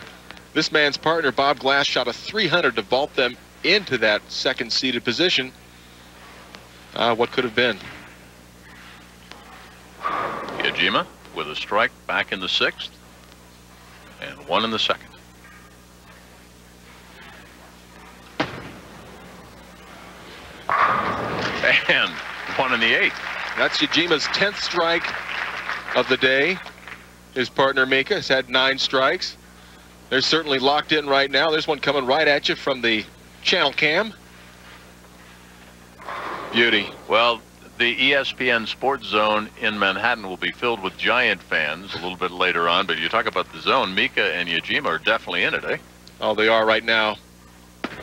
this man's partner, Bob Glass, shot a 300 to vault them into that second seeded position. What could have been? Yajima with a strike back in the 6th and 1 in the 2nd. And 1 in the 8th. That's Yajima's 10th strike of the day. His partner Mika has had 9 strikes. They're certainly locked in right now. There's one coming right at you from the channel cam. Beauty. Well, the ESPN Sports Zone in Manhattan will be filled with Giant fans a little bit later on, but you talk about the zone, Mika and Yajima are definitely in it, eh? Oh, they are right now.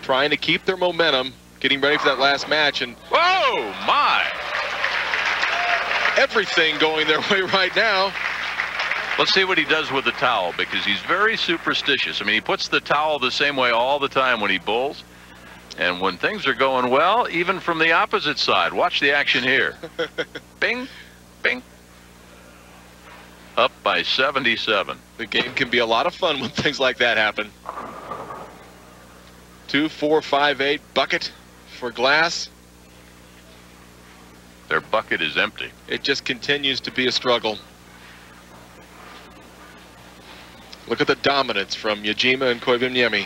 Trying to keep their momentum, getting ready for that last match, and whoa, my! Everything going their way right now. Let's see what he does with the towel, because he's very superstitious. I mean, he puts the towel the same way all the time when he bowls. And when things are going well, even from the opposite side. Watch the action here. Bing, bing. Up by 77. The game can be a lot of fun when things like that happen. 2, 4, 5, 8 bucket for Glass. Their bucket is empty. It just continues to be a struggle. Look at the dominance from Yajima and Koivuniemi.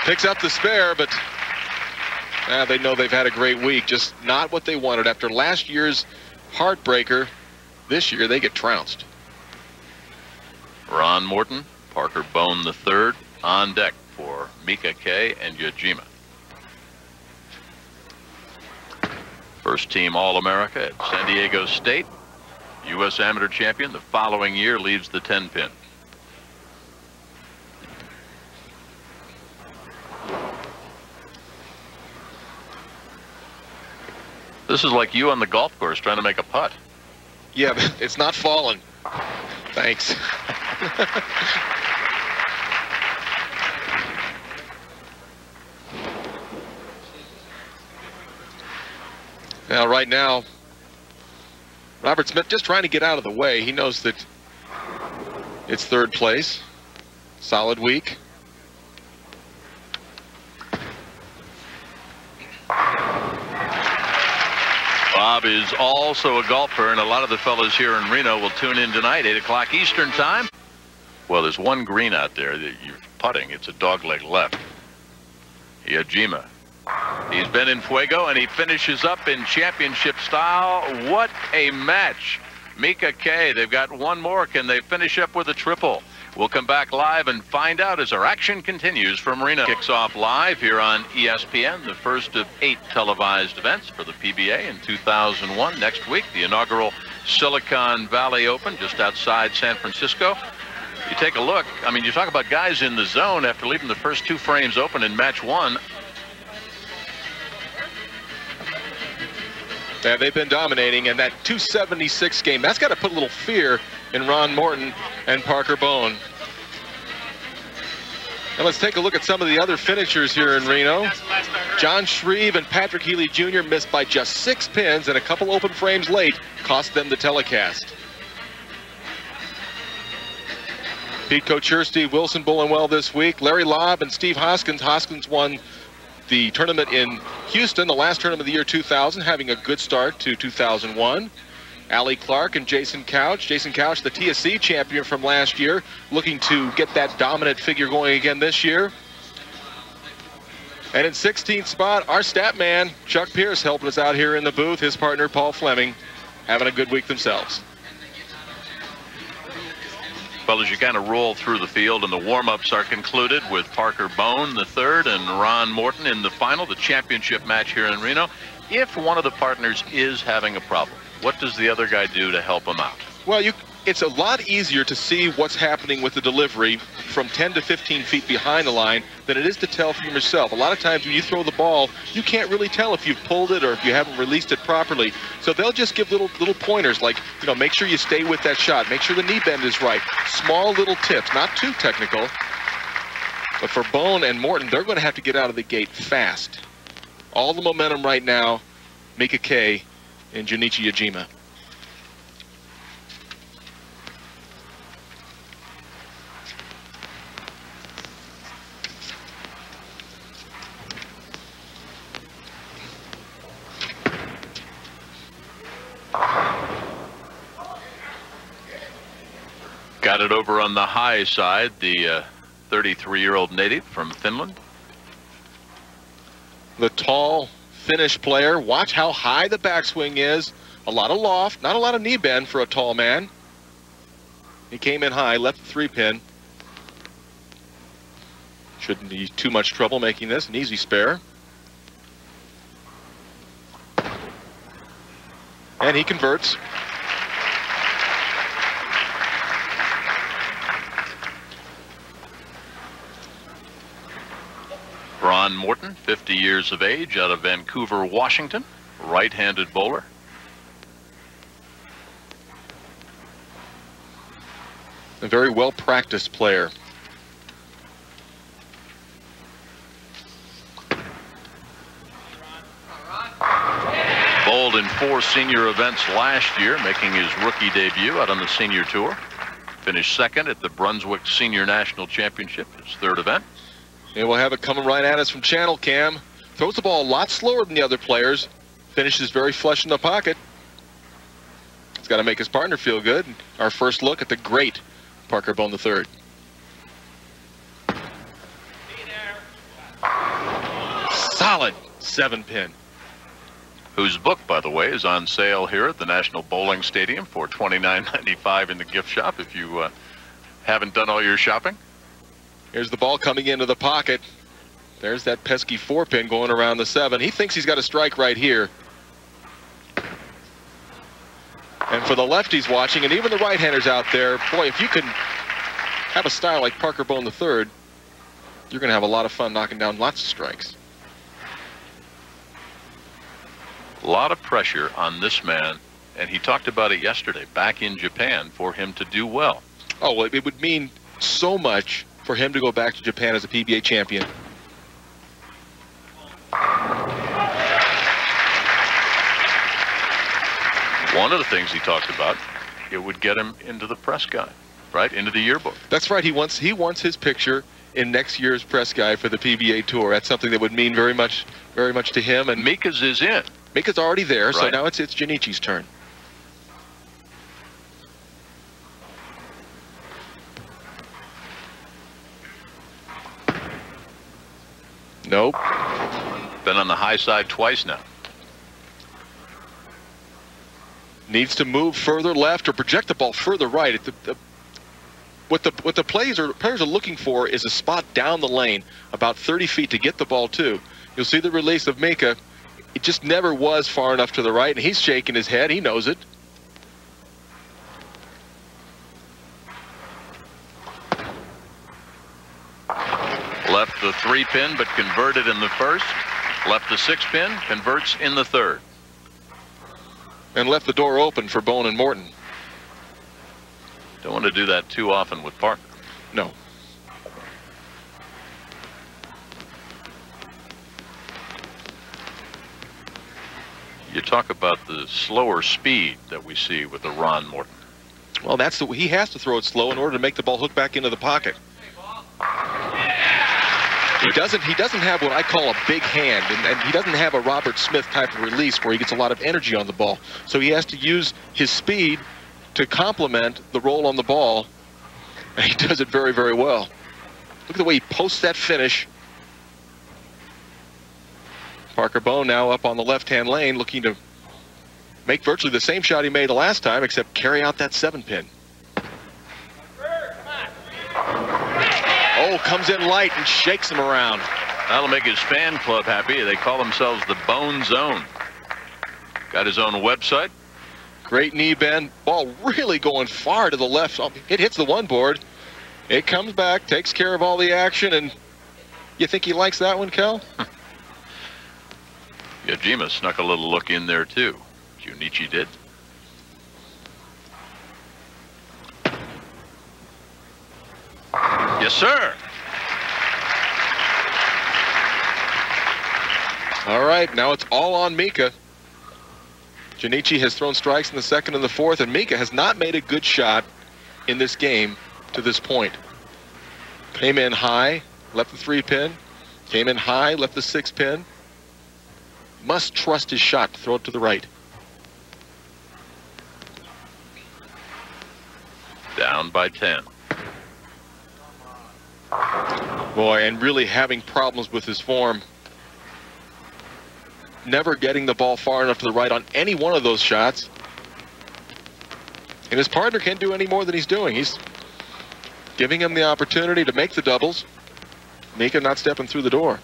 Picks up the spare, but they know they've had a great week. Just not what they wanted. After last year's heartbreaker, this year they get trounced. Ron Morton, Parker Bohn III on deck for Mika K and Yajima. First team All-America at San Diego State. U.S. Amateur Champion the following year, leaves the 10-pin. This is like you on the golf course trying to make a putt. Yeah, but it's not falling. Thanks. Now, right now, Robert Smith just trying to get out of the way. He knows that it's 3rd place. Solid week. Bob is also a golfer, and a lot of the fellas here in Reno will tune in tonight, 8 o'clock Eastern time. Well, there's one green out there that you're putting. It's a dogleg left. Yajima. He's been in fuego, and he finishes up in championship style. What a match. Mika K, they've got one more. Can they finish up with a triple? We'll come back live and find out as our action continues from Reno. Kicks off live here on ESPN, the first of 8 televised events for the PBA in 2001. Next week, the inaugural Silicon Valley Open just outside San Francisco. You take a look, I mean, you talk about guys in the zone after leaving the first 2 frames open in match 1. Yeah, they've been dominating, and that 276 game, that's got to put a little fear in Ron Morton and Parker Bohn. Now let's take a look at some of the other finishers here in Reno. John Shreve and Patrick Healy Jr. missed by just 6 pins, and a couple open frames late cost them the telecast. Pete Kocherski, Wilson bowling well this week. Larry Lobb and Steve Hoskins. Hoskins won the tournament in Houston, the last tournament of the year 2000, having a good start to 2001. Allie Clark and Jason Couch. Jason Couch, the TSC champion from last year, looking to get that dominant figure going again this year. And in 16th spot, our stat man, Chuck Pierce, helping us out here in the booth. His partner, Paul Fleming, having a good week themselves. Well, as you kind of roll through the field, and the warm-ups are concluded with Parker Bohn III and Ron Morton in the final, the championship match here in Reno. If one of the partners is having a problem, what does the other guy do to help him out? Well, it's a lot easier to see what's happening with the delivery from 10 to 15 feet behind the line than it is to tell from yourself. A lot of times when you throw the ball, you can't really tell if you've pulled it or if you haven't released it properly. So they'll just give little pointers like, you know, make sure you stay with that shot. Make sure the knee bend is right. Small little tips, not too technical. But for Bohn and Morton, they're going to have to get out of the gate fast. All the momentum right now, Mika K and Junichi Yajima. Got it over on the high side, the 33-year-old native from Finland. The tall, finish player. Watch how high the backswing is. A lot of loft, not a lot of knee bend for a tall man. He came in high, left the 3-pin. Shouldn't be too much trouble making this an easy spare. And he converts. Ron Morton, 50 years of age, out of Vancouver, Washington, right-handed bowler. A very well-practiced player. Bowled in 4 senior events last year, making his rookie debut out on the senior tour. Finished second at the Brunswick Senior National Championship, his 3rd event. And we'll have it coming right at us from Channel Cam. Throws the ball a lot slower than the other players. Finishes very flush in the pocket. It's got to make his partner feel good. Our first look at the great Parker Bohn III. Solid 7-pin. Whose book, by the way, is on sale here at the National Bowling Stadium for $29.95 in the gift shop if you haven't done all your shopping. Here's the ball coming into the pocket. There's that pesky 4-pin going around the 7. He thinks he's got a strike right here. And for the lefties watching, and even the right-handers out there, boy, if you can have a style like Parker Bohn III, you're going to have a lot of fun knocking down lots of strikes. A lot of pressure on this man, and he talked about it yesterday back in Japan for him to do well. Oh, well, it would mean so much for him to go back to Japan as a PBA champion. One of the things he talked about, it would get him into the press guide, right? Into the yearbook. That's right. He wants his picture in next year's press guide for the PBA Tour. That's something that would mean very much to him. And Mika's is in. Mika's already there, right. So now it's Junichi's turn. Nope. Been on the high side twice now. Needs to move further left or project the ball further right. What the players are looking for is a spot down the lane, about 30 feet to get the ball to. You'll see the release of Mika. It just never was far enough to the right, and he's shaking his head. He knows it. Left the 3-pin, but converted in the first. Left the 6-pin, converts in the 3rd. And left the door open for Bohn and Morton. Don't want to do that too often with Parker. No. You talk about the slower speed that we see with the Ron Morton. Well, he has to throw it slow in order to make the ball hook back into the pocket. He doesn't have what I call a big hand, and he doesn't have a Robert Smith type of release where he gets a lot of energy on the ball. So he has to use his speed to complement the roll on the ball, and he does it very, very well. Look at the way he posts that finish. Parker Bohn now up on the left-hand lane, looking to make virtually the same shot he made the last time, except carry out that 7-pin. Oh, comes in light and shakes him around. That'll make his fan club happy. They call themselves the Bohn Zone. Got his own website. Great knee bend. Ball really going far to the left. It hits the 1 board. It comes back, takes care of all the action, and you think he likes that one, Kel? Yajima snuck a little look in there, too. Junichi did. Yes, sir. All right, now it's all on Mika. Junichi has thrown strikes in the 2nd and the 4th, and Mika has not made a good shot in this game to this point. Came in high, left the 3-pin. Came in high, left the 6-pin. Must trust his shot to throw it to the right. Down by 10. Boy, and really having problems with his form. never getting the ball far enough to the right on any one of those shots. And his partner can't do any more than he's doing. He's giving him the opportunity to make the doubles. Mika not stepping through the door.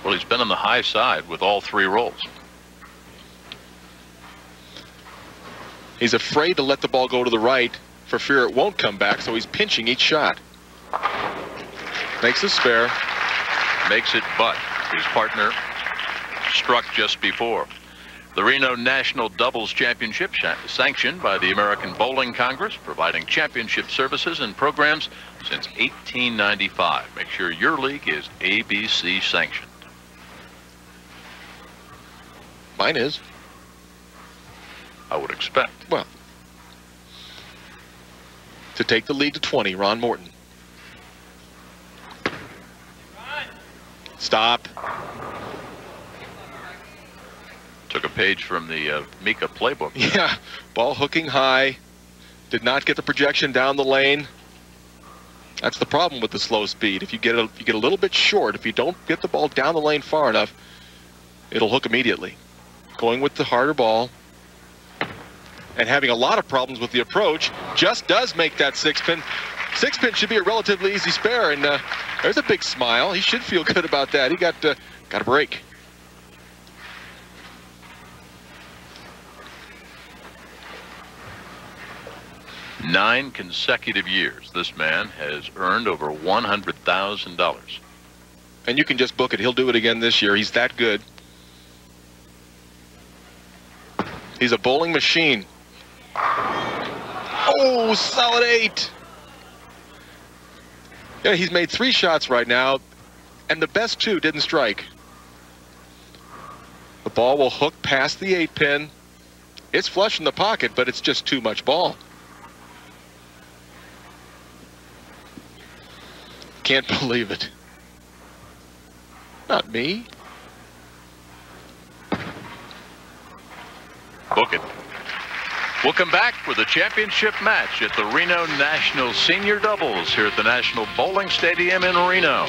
Well, he's been on the high side with all 3 rolls. He's afraid to let the ball go to the right for fear it won't come back, so he's pinching each shot. Makes a spare. Makes it butt. His partner struck just before. The Reno National Doubles Championship, sanctioned by the American Bowling Congress, providing championship services and programs since 1895. Make sure your league is ABC sanctioned. Mine is. I would expect. Well, to take the lead to 20, Ron Morton. Stop. Took a page from the Mika playbook. Yeah, ball hooking high. Did not get the projection down the lane. That's the problem with the slow speed. If you get a little bit short, if you don't get the ball down the lane far enough, it'll hook immediately. Going with the harder ball and having a lot of problems with the approach just does make that 6-pin. 6-pin should be a relatively easy spare, and there's a big smile. He should feel good about that. He got a break. Nine consecutive years, this man has earned over $100,000. And you can just book it. He'll do it again this year. He's that good. He's a bowling machine. Oh, solid 8. Yeah, he's made 3 shots right now, and the best 2 didn't strike. The ball will hook past the 8-pin. It's flush in the pocket, but it's just too much ball. Can't believe it. Not me. Book it. We'll come back with a championship match at the Reno National Senior Doubles here at the National Bowling Stadium in Reno.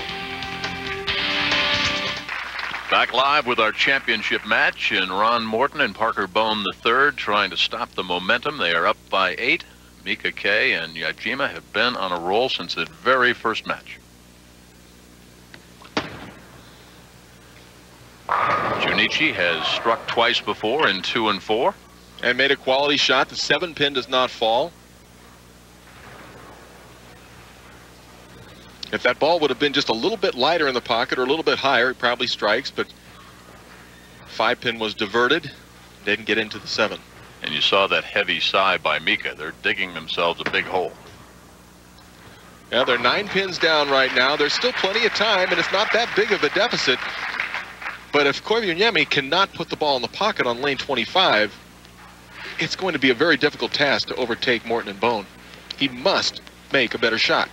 Back live with our championship match, and Ron Morton and Parker Bohn III trying to stop the momentum. They are up by 8. Mika K and Yajima have been on a roll since the very first match. Junichi has struck twice before in 2 and 4. And made a quality shot. The 7-pin does not fall. If that ball would have been just a little bit lighter in the pocket or a little bit higher, it probably strikes, but 5-pin was diverted. Didn't get into the 7. And you saw that heavy sigh by Mika. They're digging themselves a big hole. Yeah, they're 9 pins down right now. There's still plenty of time, and it's not that big of a deficit. But if Koivuniemi cannot put the ball in the pocket on lane 25, it's going to be a very difficult task to overtake Morton and Bohn. He must make a better shot.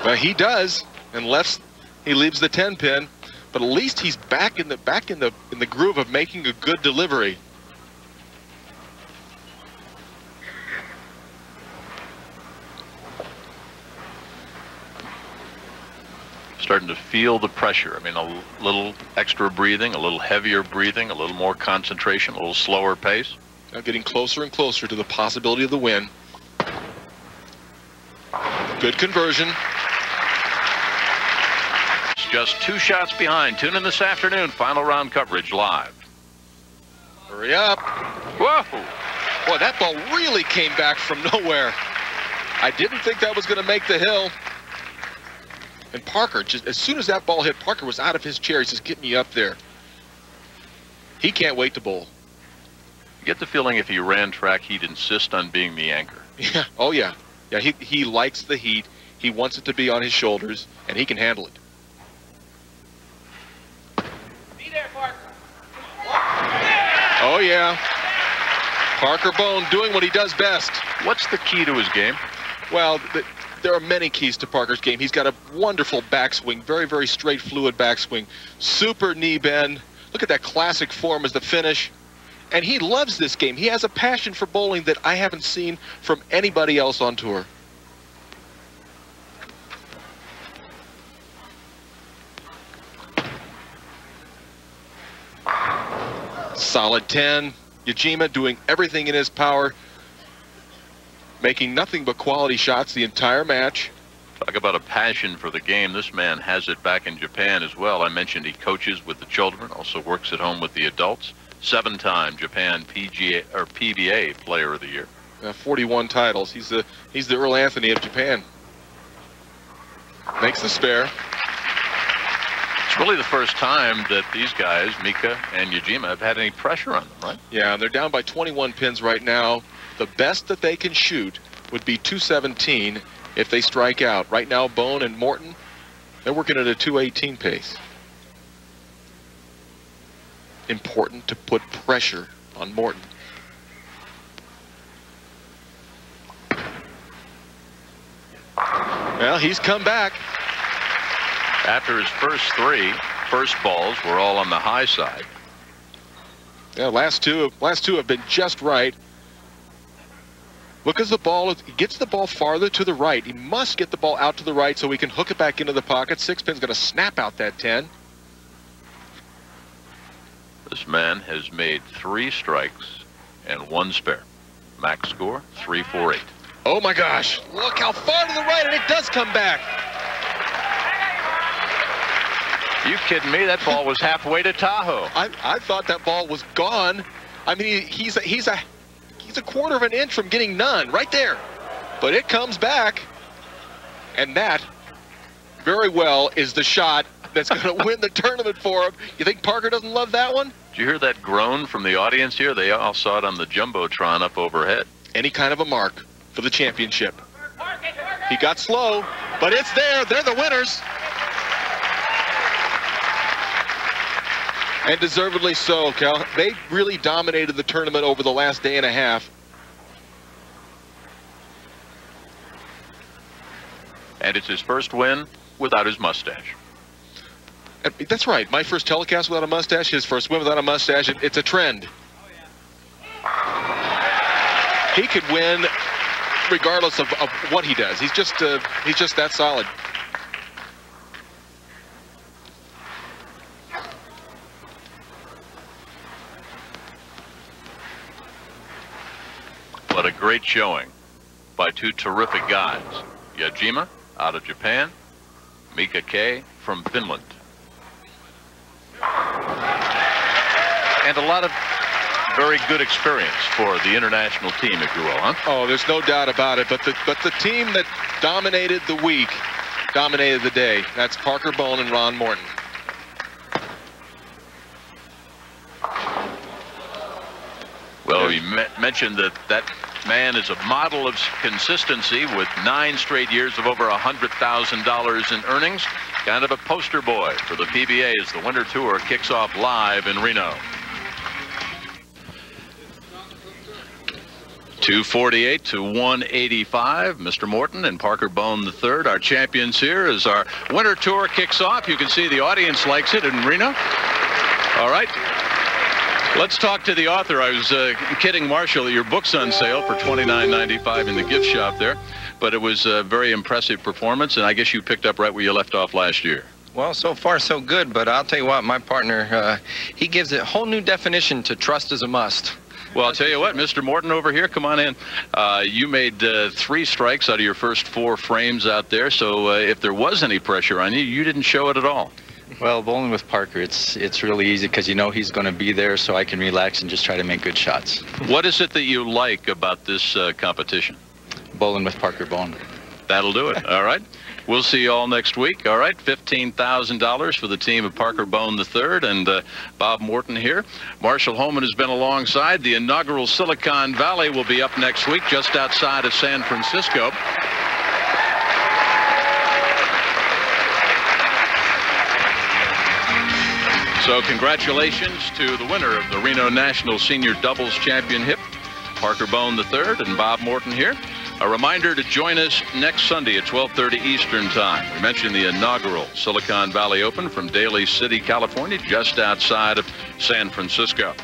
Well, he does, unless he leaves the 10-pin. But at least he's back in the groove of making a good delivery. Starting to feel the pressure. I mean, a little extra breathing, a little heavier breathing, a little more concentration, a little slower pace. Now getting closer and closer to the possibility of the win. Good conversion. It's just 2 shots behind. Tune in this afternoon. Final round coverage live. Hurry up. Whoa! Boy, that ball really came back from nowhere. I didn't think that was going to make the hill. And Parker, just as soon as that ball hit, Parker was out of his chair. He says, "Get me up there." He can't wait to bowl. You get the feeling if he ran track, he'd insist on being the anchor. Yeah. Oh, yeah. Yeah, he likes the heat. He wants it to be on his shoulders, and he can handle it. Be there, Parker. Oh, yeah. Parker Bohn doing what he does best. What's the key to his game? Well, there are many keys to Parker's game. He's got a wonderful backswing, very, very straight, fluid backswing. Super knee bend. Look at that classic form as the finish. And he loves this game. He has a passion for bowling that I haven't seen from anybody else on tour. Solid 10. Yajima doing everything in his power, making nothing but quality shots the entire match. Talk about a passion for the game. This man has it back in Japan as well. I mentioned he coaches with the children, also works at home with the adults. 7-time Japan PGA or PBA Player of the Year. 41 titles. He's the Earl Anthony of Japan. Makes the spare. It's really the first time that these guys, Mika and Yajima, have had any pressure on them, right? Yeah, they're down by 21 pins right now. The best that they can shoot would be 217 if they strike out. Right now, Bohn and Morton, they're working at a 218 pace. Important to put pressure on Morton. Well, he's come back. After his first balls were all on the high side. Yeah, last two have been just right. Look as the ball gets the ball farther to the right. He must get the ball out to the right so he can hook it back into the pocket. 6-pin's going to snap out that 10. This man has made 3 strikes and 1 spare. Max score 348. Oh my gosh! Look how far to the right, and it does come back. You kidding me? That ball was halfway to Tahoe. I thought that ball was gone. I mean, he's a quarter of an inch from getting none right there, but it comes back, and that very well is the shot that's going to win the tournament for him. You think Parker doesn't love that one? Did you hear that groan from the audience here? They all saw it on the Jumbotron up overhead. Any kind of a mark for the championship. He got slow, but it's there. They're the winners. And deservedly so, Cal. They really dominated the tournament over the last day and a half. And it's his first win without his mustache. That's right. My first telecast without a mustache, his first win without a mustache. It's a trend. He could win regardless of what he does. He's just that solid. What a great showing by 2 terrific guys. Yajima out of Japan, Mika K from Finland. And a lot of very good experience for the international team, if you will, huh? Oh, there's no doubt about it. But the team that dominated the week dominated the day. That's Parker Bohn and Ron Morton. Well, you mentioned that man is a model of consistency with 9 straight years of over $100,000 in earnings. Kind of a poster boy for the PBA as the Winter Tour kicks off live in Reno. 248 to 185. Mr. Morton and Parker Bohn III, our champions here, as our Winter Tour kicks off. You can see the audience likes it in Reno. All right. Let's talk to the author. I was kidding Marshall that your book's on sale for $29.95 in the gift shop there, but it was a very impressive performance, and I guess you picked up right where you left off last year. Well, so far so good, but I'll tell you what, my partner, he gives it a whole new definition to trust is a must. Well, I'll tell you what, Mr. Morton over here, come on in. You made 3 strikes out of your first 4 frames out there, so if there was any pressure on you, you didn't show it at all. Well, bowling with Parker, it's really easy because you know he's going to be there, so I can relax and just try to make good shots. What is it that you like about this competition? Bowling with Parker Bohn. That'll do it. All right. We'll see you all next week. All right. $15,000 for the team of Parker Bohn III and Bob Morton here. Marshall Holman has been alongside. The inaugural Silicon Valley will be up next week just outside of San Francisco. So congratulations to the winner of the Reno National Senior Doubles Championship, Parker Bohn III and Bob Morton here. A reminder to join us next Sunday at 12:30 Eastern Time. We mentioned the inaugural Silicon Valley Open from Daly City, California, just outside of San Francisco.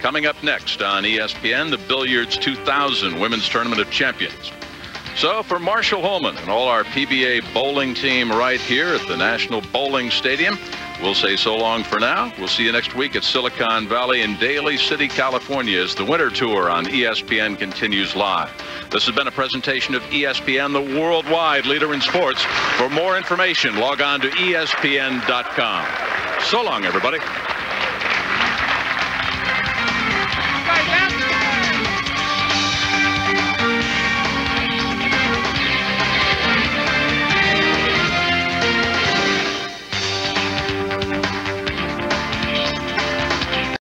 Coming up next on ESPN, the Billiards 2000 Women's Tournament of Champions. So for Marshall Holman and all our PBA bowling team right here at the National Bowling Stadium, we'll say so long for now. We'll see you next week at Silicon Valley in Daly City, California, as the Winter Tour on ESPN continues live. This has been a presentation of ESPN, the worldwide leader in sports. For more information, log on to ESPN.com. So long, everybody. Guys,